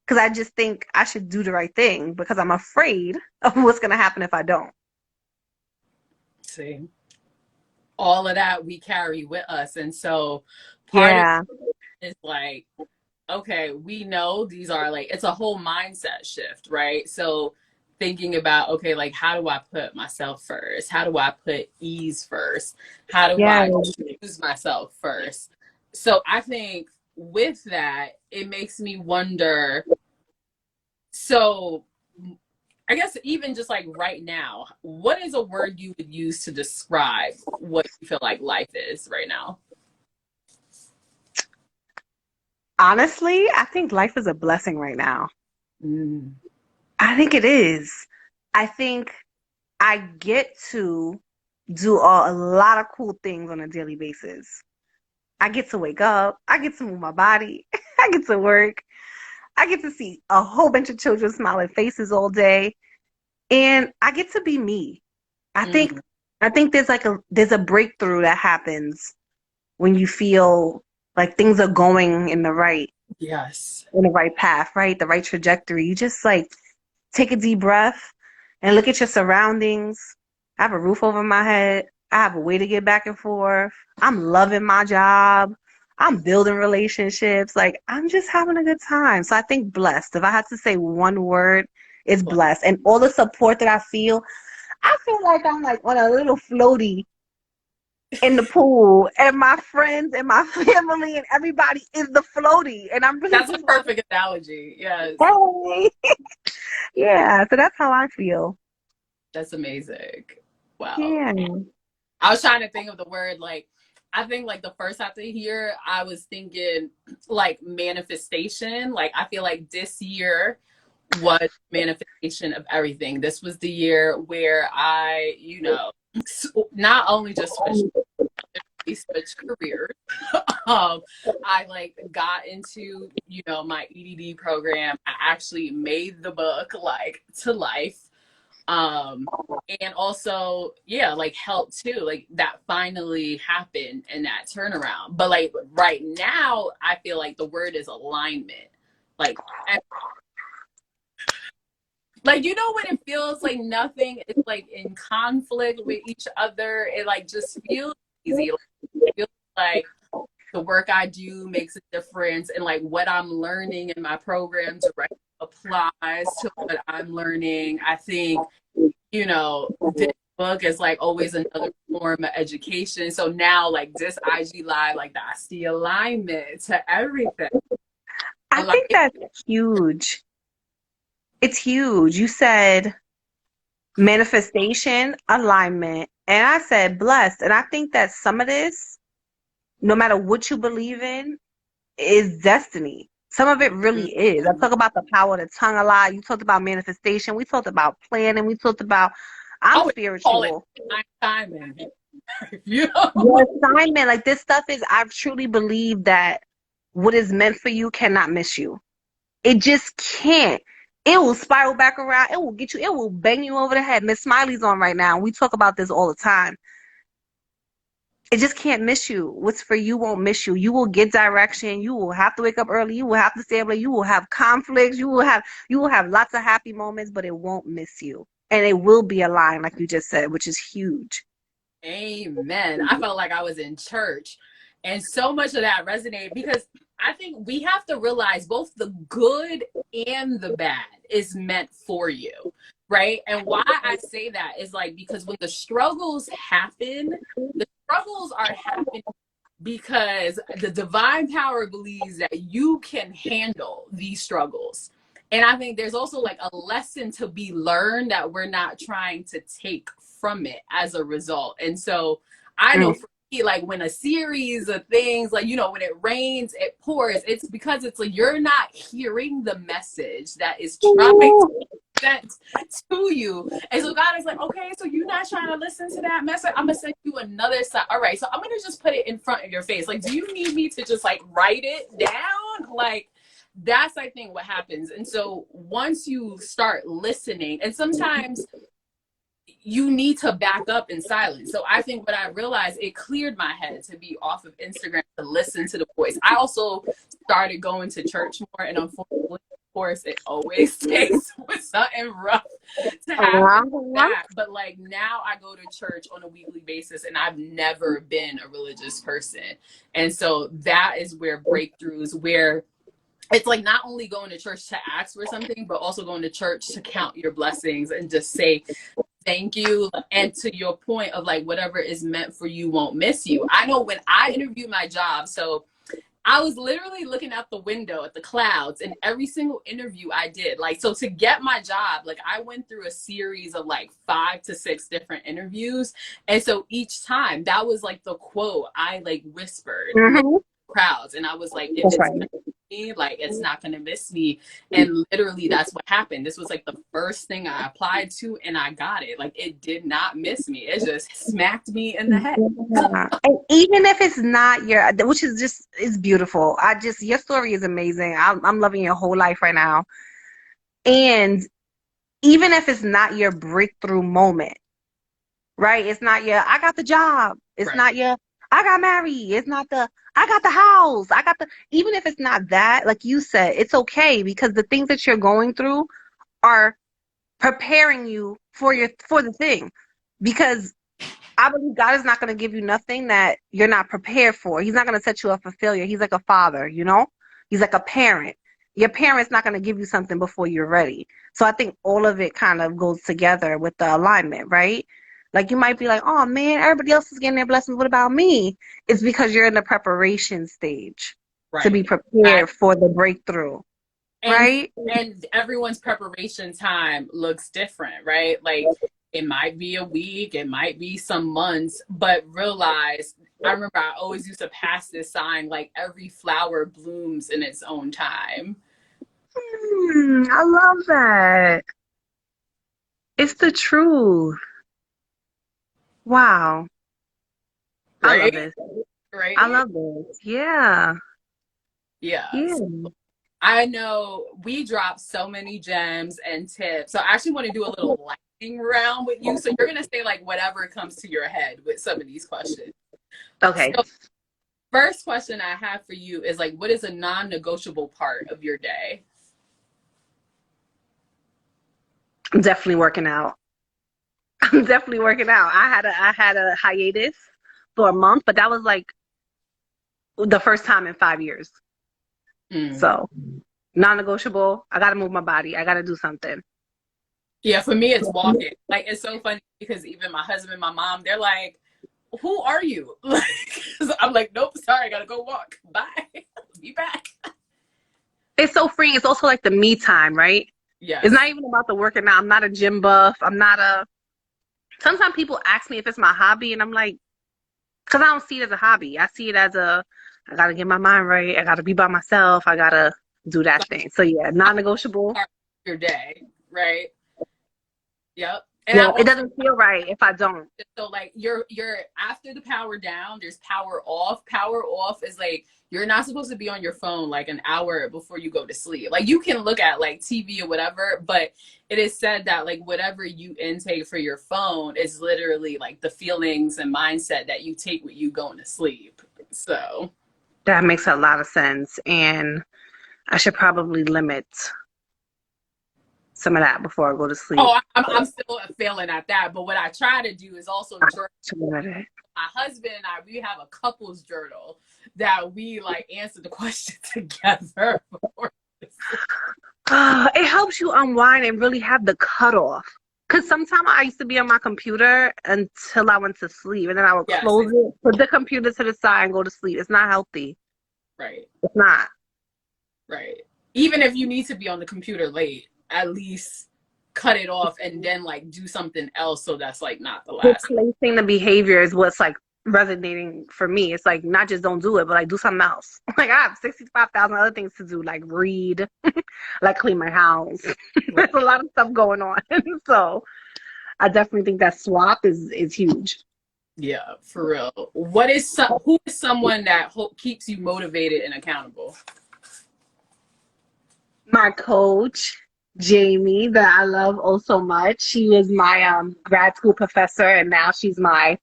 because I just think I should do the right thing because I'm afraid of what's gonna happen if I don't. See, all of that we carry with us, and so part of it is like, okay, we know these are like, it's a whole mindset shift, right? So thinking about, okay, like, how do I put myself first? How do I put ease first? How do I choose myself first? So I think with that, it makes me wonder, so I guess even just like right now, what is a word you would use to describe what you feel like life is right now? Honestly, I think life is a blessing right now. I think it is. I think I get to do a lot of cool things on a daily basis. I get to wake up. I get to move my body. I get to work. I get to see a whole bunch of children smiling faces all day. And I get to be me. I think there's a breakthrough that happens when you feel like things are going Yes. in the right path, right? The right trajectory. You just like take a deep breath and look at your surroundings. I have a roof over my head. I have a way to get back and forth. I'm loving my job. I'm building relationships. Like, I'm just having a good time. So I think blessed. If I had to say one word, it's blessed. And all the support that I feel like I'm like on a little floaty in the pool, and my friends and my family and everybody is the floaty. And I'm really That's a just like, perfect analogy. Yes. hey. Yeah, so that's how I feel. That's amazing. Wow. Yeah. I was trying to think of the word, like, I think like the first half of the year, I was thinking like manifestation. Like, I feel like this year was manifestation of everything. This was the year where I, not only just switched careers, I like got into, my EDD program. I actually made the book like to life. And also, yeah, like help too, like that finally happened and that turnaround. But like right now, I feel like the word is alignment. Like, like, when it feels like nothing is like in conflict with each other, it like just feels easy. Like, it feels like the work I do makes a difference, and like what I'm learning in my program directly applies to what I'm learning. I think, this book is like always another form of education. So now like this IG live, like that's the alignment to everything. I think that's huge. It's huge. You said manifestation, alignment, and I said blessed. And I think that some of this, no matter what you believe in, is destiny. Some of it really is. I talk about the power of the tongue a lot. You talked about manifestation. We talked about planning. We talked about I'm spiritual. Assignment. Your assignment, like this stuff is, I truly believe that what is meant for you cannot miss you. It just can't. It will spiral back around. It will get you. It will bang you over the head. Miss Smiley's on right now. We talk about this all the time. It just can't miss you. What's for you won't miss you. You will get direction. You will have to wake up early. You will have to stay up late. You will have conflicts. You will have lots of happy moments, but it won't miss you. And it will be aligned, like you just said, which is huge. Amen. I felt like I was in church, and so much of that resonated because I think we have to realize both the good and the bad is meant for you, right? And why I say that is like, because when the struggles happen, the struggles are happening because the divine power believes that you can handle these struggles. And I think there's also like a lesson to be learned that we're not trying to take from it as a result. And so I know for me, like when a series of things, like, when it rains, it pours, it's because it's like you're not hearing the message that is trying to be sent to you. And so God is like, okay, so you're not trying to listen to that message. I'm gonna send you another side. All right, so I'm gonna just put it in front of your face. Like, do you need me to just like write it down? Like, that's, I think, what happens. And so once you start listening, and sometimes you need to back up in silence. So I think what I realized, it cleared my head to be off of Instagram, to listen to the voice. I also started going to church more, and unfortunately, of course, it always takes with something rough to happen that. But like now I go to church on a weekly basis, and I've never been a religious person. And so that is where breakthroughs, where it's like not only going to church to ask for something, but also going to church to count your blessings and just say thank you. And to your point of like, whatever is meant for you won't miss you. I know when I interviewed my job, so I was literally looking out the window at the clouds in every single interview I did. Like, so to get my job, like I went through a series of like 5 to 6 different interviews. And so each time that was like the quote I like whispered in crowds. And I was like, if it's meant for me, like it's not going to miss me. And literally that's what happened. This was like the first thing I applied to, and I got it. Like it did not miss me. It just smacked me in the head. And even if it's not your, which is just, it's beautiful. Your story is amazing. I'm loving your whole life right now. And even if it's not your breakthrough moment, right? It's not your, I got the job. It's not your, I got married. It's not the, I got the house. I got the, even if it's not that, like you said, it's okay because the things that you're going through are preparing you for for the thing. Because I believe God is not going to give you nothing that you're not prepared for. He's not going to set you up for failure. He's like a father, you know? He's like a parent. Your parent's not going to give you something before you're ready. So I think all of it kind of goes together with the alignment, right? Like you might be like, oh man, everybody else is getting their blessings. What about me? It's because you're in the preparation stage to be Right. prepared for the breakthrough, and right? and everyone's preparation time looks different, right? Like it might be a week, it might be some months, but realize, I remember I always used to pass this sign, like every flower blooms in its own time. I love that. It's the truth. Wow. I love Right. this. I Right. love this. Yeah. Yeah. Yeah. I know we dropped so many gems and tips. So I actually want to do a little lightning round with you. So you're going to say like whatever comes to your head with some of these questions. Okay. So first question I have for you is like, what is a non-negotiable part of your day? I'm definitely working out. I'm definitely working out. I had a hiatus for a month, but that was like the first time in 5 years. Mm. So non-negotiable. I gotta move my body. I gotta do something. Yeah, for me, it's walking. Like, it's so funny because even my husband and my mom, they're like, who are you? Like, I'm like, nope, sorry, I gotta go walk. Bye. Be back. It's so freeing. It's also like the me time, right? It's Yes. not even about the working out. I'm not a gym buff. I'm not a. Sometimes people ask me if it's my hobby, and I'm like, because I don't see it as a hobby. I see it as a, I gotta get my mind right. I gotta be by myself. I gotta do that thing. So yeah, non-negotiable. Part of your day, right? Yep. And I Yeah, it also, doesn't feel right if I don't. so like you're after the power down, there's power off. Power off is like you're not supposed to be on your phone like an hour before you go to sleep. Like you can look at like TV or whatever, but it is said that like whatever you intake for your phone is literally like the feelings and mindset that you take with you going to sleep. So That makes a lot of sense, and I should probably limit some of that before I go to sleep. oh, I'm still failing at that. But what I try to do is also journal. My husband and I, we have a couples journal that we like answer the question together. It helps you unwind and really have the cutoff. Because sometimes I used to be on my computer until I went to sleep, and then I would Yes, close it, put the computer to the side, and go to sleep. It's not healthy. right, It's not. right. Even if you need to be on the computer late, at least cut it off and then like do something else so that's like not the last. Replacing the behavior is what's like resonating for me. It's like not just don't do it, but like do something else. Like I have 65,000 other things to do, like read, like clean my house. There's a lot of stuff going on. So I definitely think that swap is huge. Yeah, for real. Who is someone that keeps you motivated and accountable? My coach, Jamie, that I love oh so much. She was my grad school professor, and now she's my,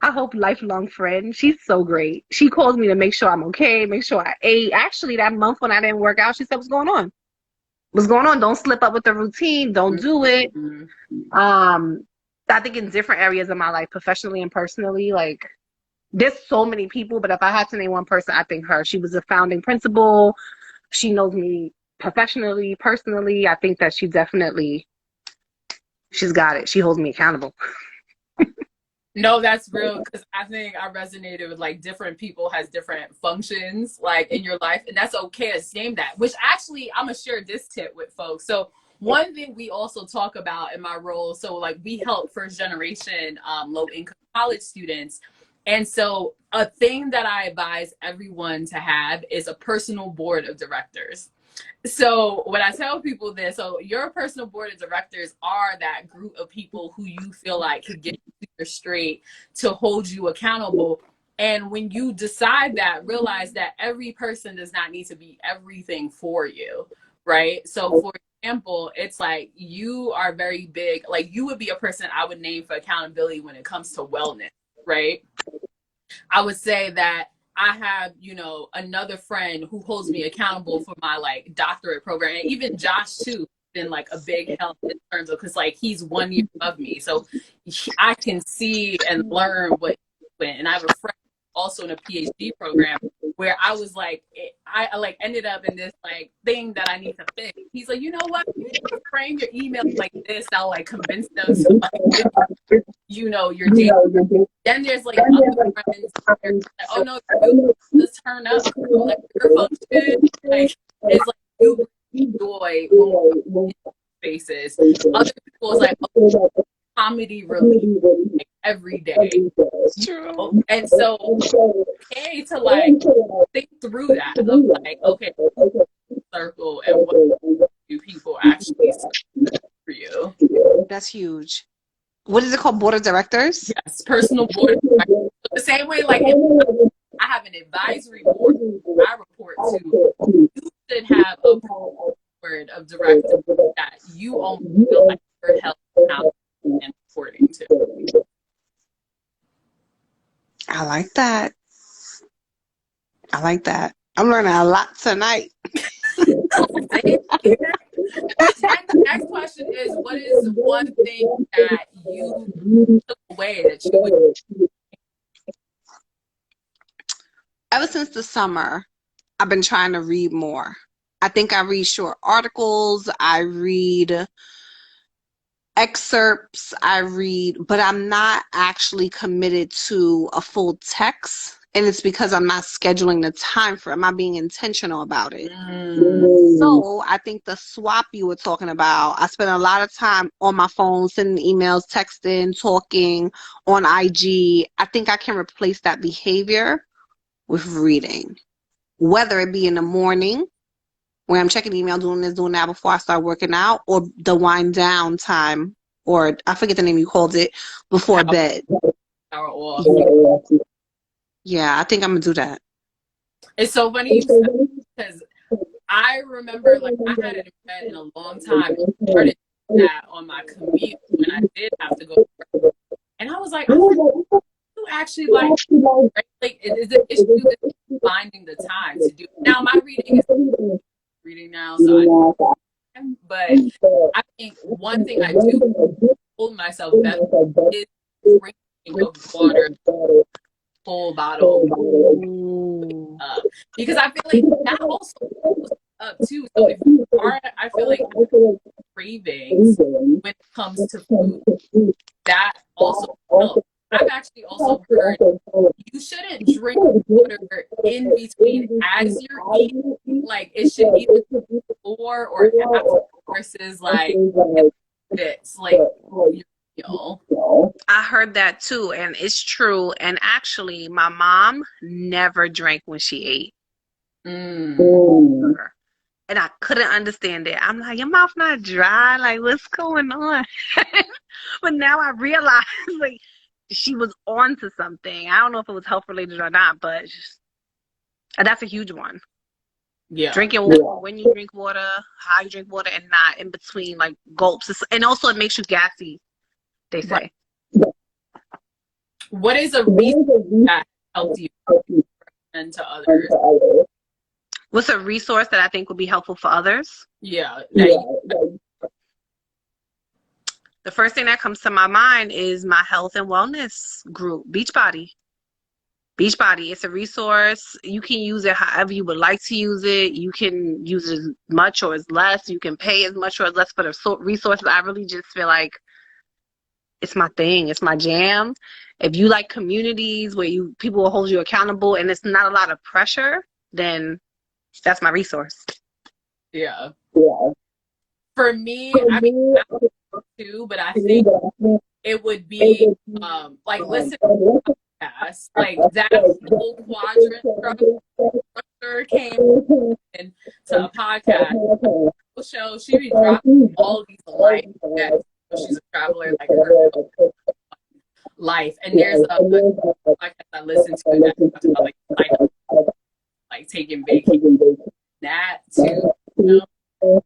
I hope, lifelong friend. She's so great. She calls me to make sure I'm okay, make sure I ate. Actually, that month when I didn't work out, she said, "What's going on? What's going on? Don't slip up with the routine. Don't do it." Mm-hmm. I think in different areas of my life, professionally and personally, like there's so many people, but if I had to name one person, I think her. She was a founding principal. She knows me professionally, personally. I think that she's got it. She holds me accountable. No, that's real because I think I resonated with like different people has different functions like in your life, and that's okay to name that. Which actually, I'm gonna share this tip with folks. So one thing we also talk about in my role, so like we help first generation low income college students, and so a thing that I advise everyone to have is a personal board of directors. So when I tell people this, so your personal board of directors are that group of people who you feel like could get you straight to hold you accountable. And when you decide that, realize that every person does not need to be everything for you, right? So for example, it's like you are very big, like you would be a person I would name for accountability when it comes to wellness, right? I would say that I have, you know, another friend who holds me accountable for my like doctorate program, and even Josh too been like a big help in terms of, because like he's 1 year above me, so I can see and learn what he went. And I have a friend also in a PhD program where I was like, I like ended up in this like thing that I need to fix. He's like, you know what? You need to frame your email like this. I'll like convince them to like, you know, your data. Then there's like other friends like, oh no, you just turn up, like your function, like it's like you enjoy when spaces. Other people is like, oh, comedy relief like, every day. True. And so okay to like think through that of like, okay, circle and what do people actually for you? That's huge. What is it called? Board of directors? Yes, personal board. The same way, like if I have an advisory board I report to, you should have a board of directors that you only feel like you're held accountable and reporting to. I like that. I like that. I'm learning a lot tonight. And the next question is, what is one thing that you took away that you would? Ever since the summer, I've been trying to read more. I think I read short articles, I read excerpts, but I'm not actually committed to a full text. And it's because I'm not scheduling the time for it. I'm not being intentional about it. So I think the swap you were talking about, I spend a lot of time on my phone, sending emails, texting, talking on IG. I think I can replace that behavior with reading, whether it be in the morning where I'm checking email, doing this, doing that before I start working out, or the wind down time, or I forget the name you called it, before bed. Yeah, I think I'm gonna do that. It's so funny you said, because I remember like I hadn't read in a long time. I started that on my commute when I did have to go to work. And I was like, you actually like is the issue is finding the time to do it. Now my reading is reading now, so but I think one thing I do hold myself back is drinking of water, full bottle, because I feel like that also goes up too. So if you are, I feel like cravings when it comes to food, that also helps. I've actually also heard you shouldn't drink water in between as you're eating. Like it should either be before or after versus like it's like I heard that too, and it's true. And actually, my mom never drank when she ate. And I couldn't understand it. I'm like, your mouth not dry? Like, what's going on? But now I realize, like, she was on to something. I don't know if it was health related or not, but that's a huge one. Yeah. Drinking water, when you drink water, how you drink water, and not in between, like, gulps. And also, it makes you gassy, they say. What is a reason that helps you and to others? What's a resource that I think would be helpful for others? Yeah. The first thing that comes to my mind is my health and wellness group, Beachbody. Beachbody, it's a resource. You can use it however you would like to use it. You can use it as much or as less. You can pay as much or as less for the resources. I really just feel like it's my thing. It's my jam. If you like communities where people will hold you accountable and it's not a lot of pressure, then that's my resource. Yeah. For me, I mean, too, but I think it would be like listen to podcasts, like that whole quadrant structure came into a podcast show. She be dropping all these life that she's a traveler, like her life. And there's a podcast I listen to that talks about like taking vacation. That too, you know?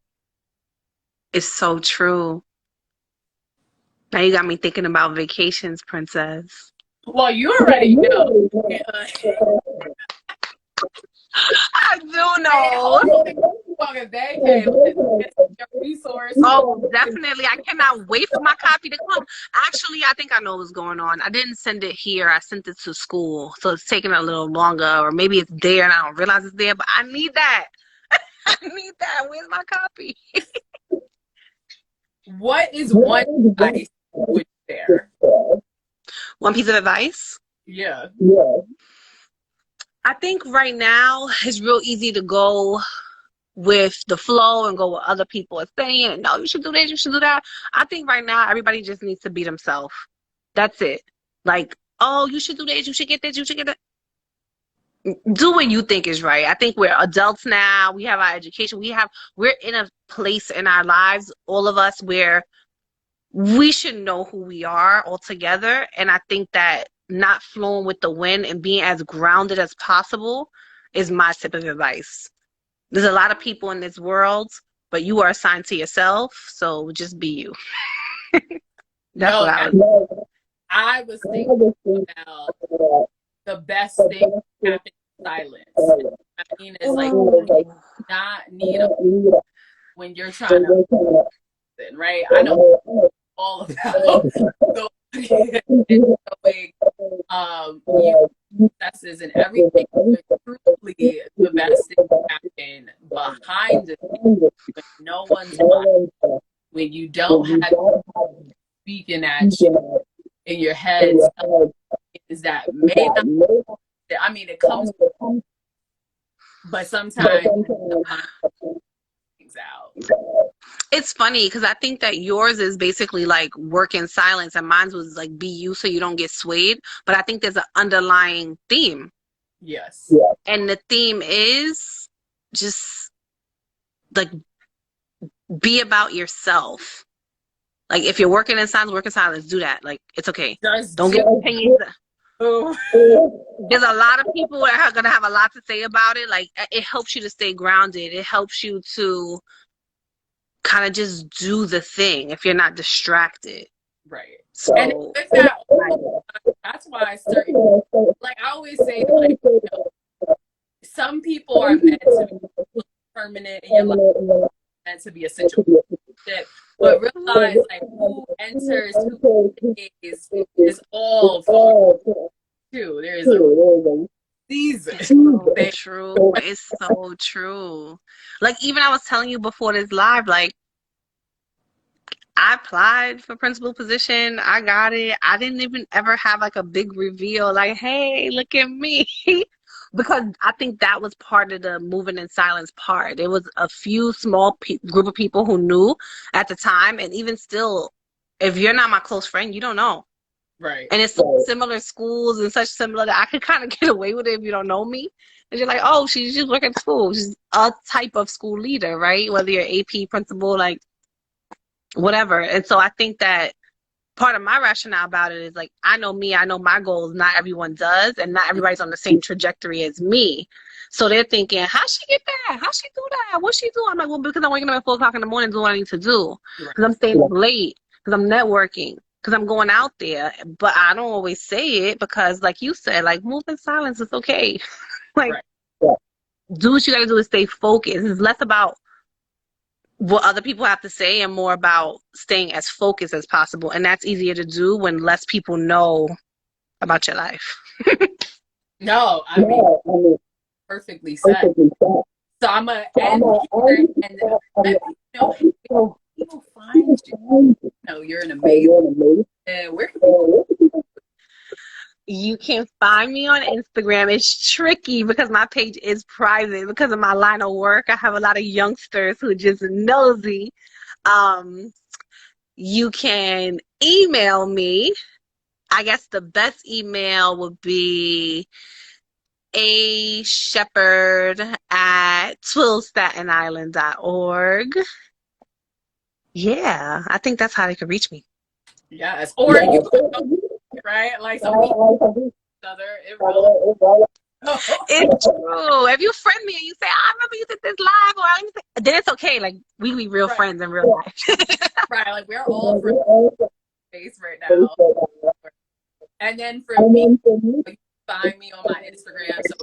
It's so true. Now you got me thinking about vacations, Princess. Ooh, Well, you already know. I do Hey, know. hopefully, 𝗁𝗵𝗃𝗀 is your resource. Oh, definitely. I cannot wait for my copy to come. Actually, I think I know what's going on. I didn't send it here. I sent it to school. So it's taking a little longer, or maybe it's there and I don't realize it's there, but I need that. I need that. Where's my copy? What is one advice you would share? One piece of advice? Yeah. I think right now it's real easy to go with the flow and go what other people are saying. And no, you should do this, you should do that. I think right now everybody just needs to be themselves. That's it. Like, oh, you should do this, you should get this, you should get that. Do what you think is right. I think we're adults now. We have our education. We're in a place in our lives, all of us, where we should know who we are all together. And I think that not flowing with the wind and being as grounded as possible is my tip of advice. There's a lot of people in this world, but you are assigned to yourself, so just be you. I was thinking about the best thing to happen in silence. I mean, it's like not need a when you're trying to right? I know all about you successes and everything, but truly the best thing that happen behind the scenes when no one's watching, when you don't have speaking at you in your head, is that may not, I mean, it comes, but sometimes things out. It's funny because I think that yours is basically like work in silence and mine was like be you so you don't get swayed. But I think there's an underlying theme. Yes. And the theme is just like be about yourself. Like if you're working in silence, work in silence, do that. Like it's okay. Don't give opinions. There's a lot of people that are gonna have a lot to say about it. Like it helps you to stay grounded. It helps you to kind of just do the thing if you're not distracted. Right. So and with that, that's why certain, like I always say, like, you know, some people are meant to be permanent in your life, meant to be a situation, but realize like who enters, who is all for too. There is a season. It's true. It's so true. Like even I was telling you before this live, like I applied for principal position. I got it. I didn't even ever have like a big reveal, like, hey, look at me. Because I think that was part of the moving in silence part. There was a few small group of people who knew at the time. And even still, if you're not my close friend, you don't know. Right. And it's similar schools and such similar that I could kind of get away with it if you don't know me. And you're like, oh, she's just working at school. She's a type of school leader, right? Whether you're AP principal, like whatever. And so I think that part of my rationale about it is like, I know me, I know my goals. Not everyone does. And not everybody's on the same trajectory as me. So they're thinking, how'd she get that? How'd she do that? What's she do? I'm like, well, because I'm waking up at 4 o'clock in the morning doing what I need to do. Because I'm staying up late. Because I'm networking. Because I'm going out there. But I don't always say it because, like you said, like, move in silence. It's okay. Like, do what you got to do to stay focused. It's less about what other people have to say and more about staying as focused as possible. And that's easier to do when less people know about your life. No, I mean, perfectly said. So I'm going to end here and let me know people find you. You know, you're an amazing. Where can people? You can find me on Instagram. It's tricky because my page is private because of my line of work. I have a lot of youngsters who are just nosy. You can email me. I guess the best email would be ashepard@twillstatenisland.org. Yeah, I think that's how they could reach me. Yes, or you could, right? Like so we other It's true. If you friend me and you say, I remember you did this live, or then it's okay. Like we be real friends in real life. Right, like we're all friends face right now. And then for me, you can find me on my Instagram. So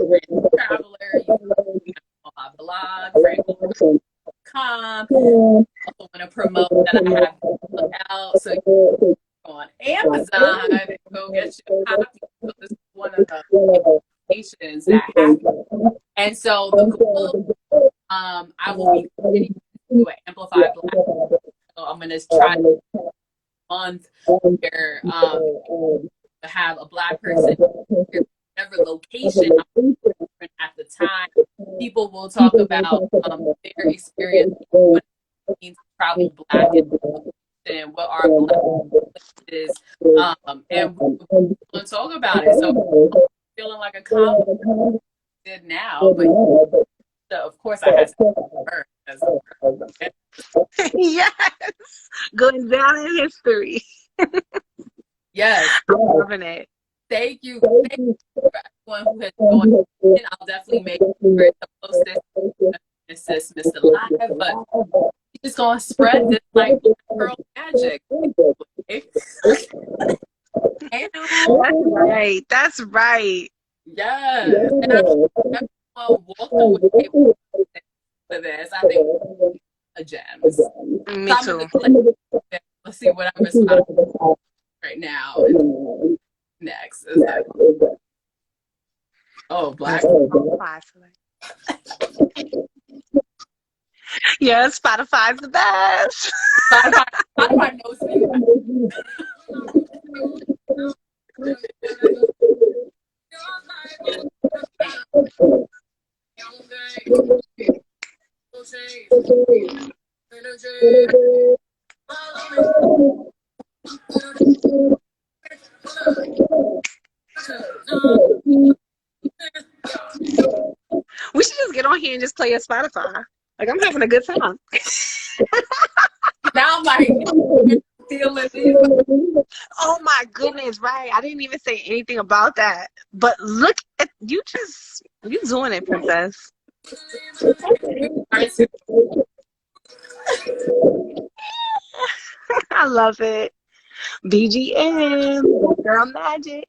Traveler, you can find me on my blog, frank.com. Also want to promote that I have a book out. So you can go on Amazon and go get your copy. So this is one of the patients that happen. And so the goal, I will be getting to an Amplify Black. So I'm gonna try month where have a Black person whatever location at the time. People will talk about their experience, what it means to travel Black and what are Black places, and we'll talk about it. So I'm feeling like a comic did now, but so of course I had to her. Yes, going down in history. Yes, I'm loving it. Thank you for everyone who has joined in. I'll definitely make sure to post this assist Mr. Live, but we're just gonna spread this like pearl magic. That's right. That's right. Yes. And everyone walked away for this. I think a gems. Me So too. let's see what I'm responding right now. Next is that. Oh, Black. Yeah, Spotify's the best. Spotify knows me. We should just get on here and just play a Spotify. Like, I'm having a good time. Now I'm like feeling these. Oh my goodness, right. I didn't even say anything about that. But look at you doing it, princess. I love it. BGM, girl magic.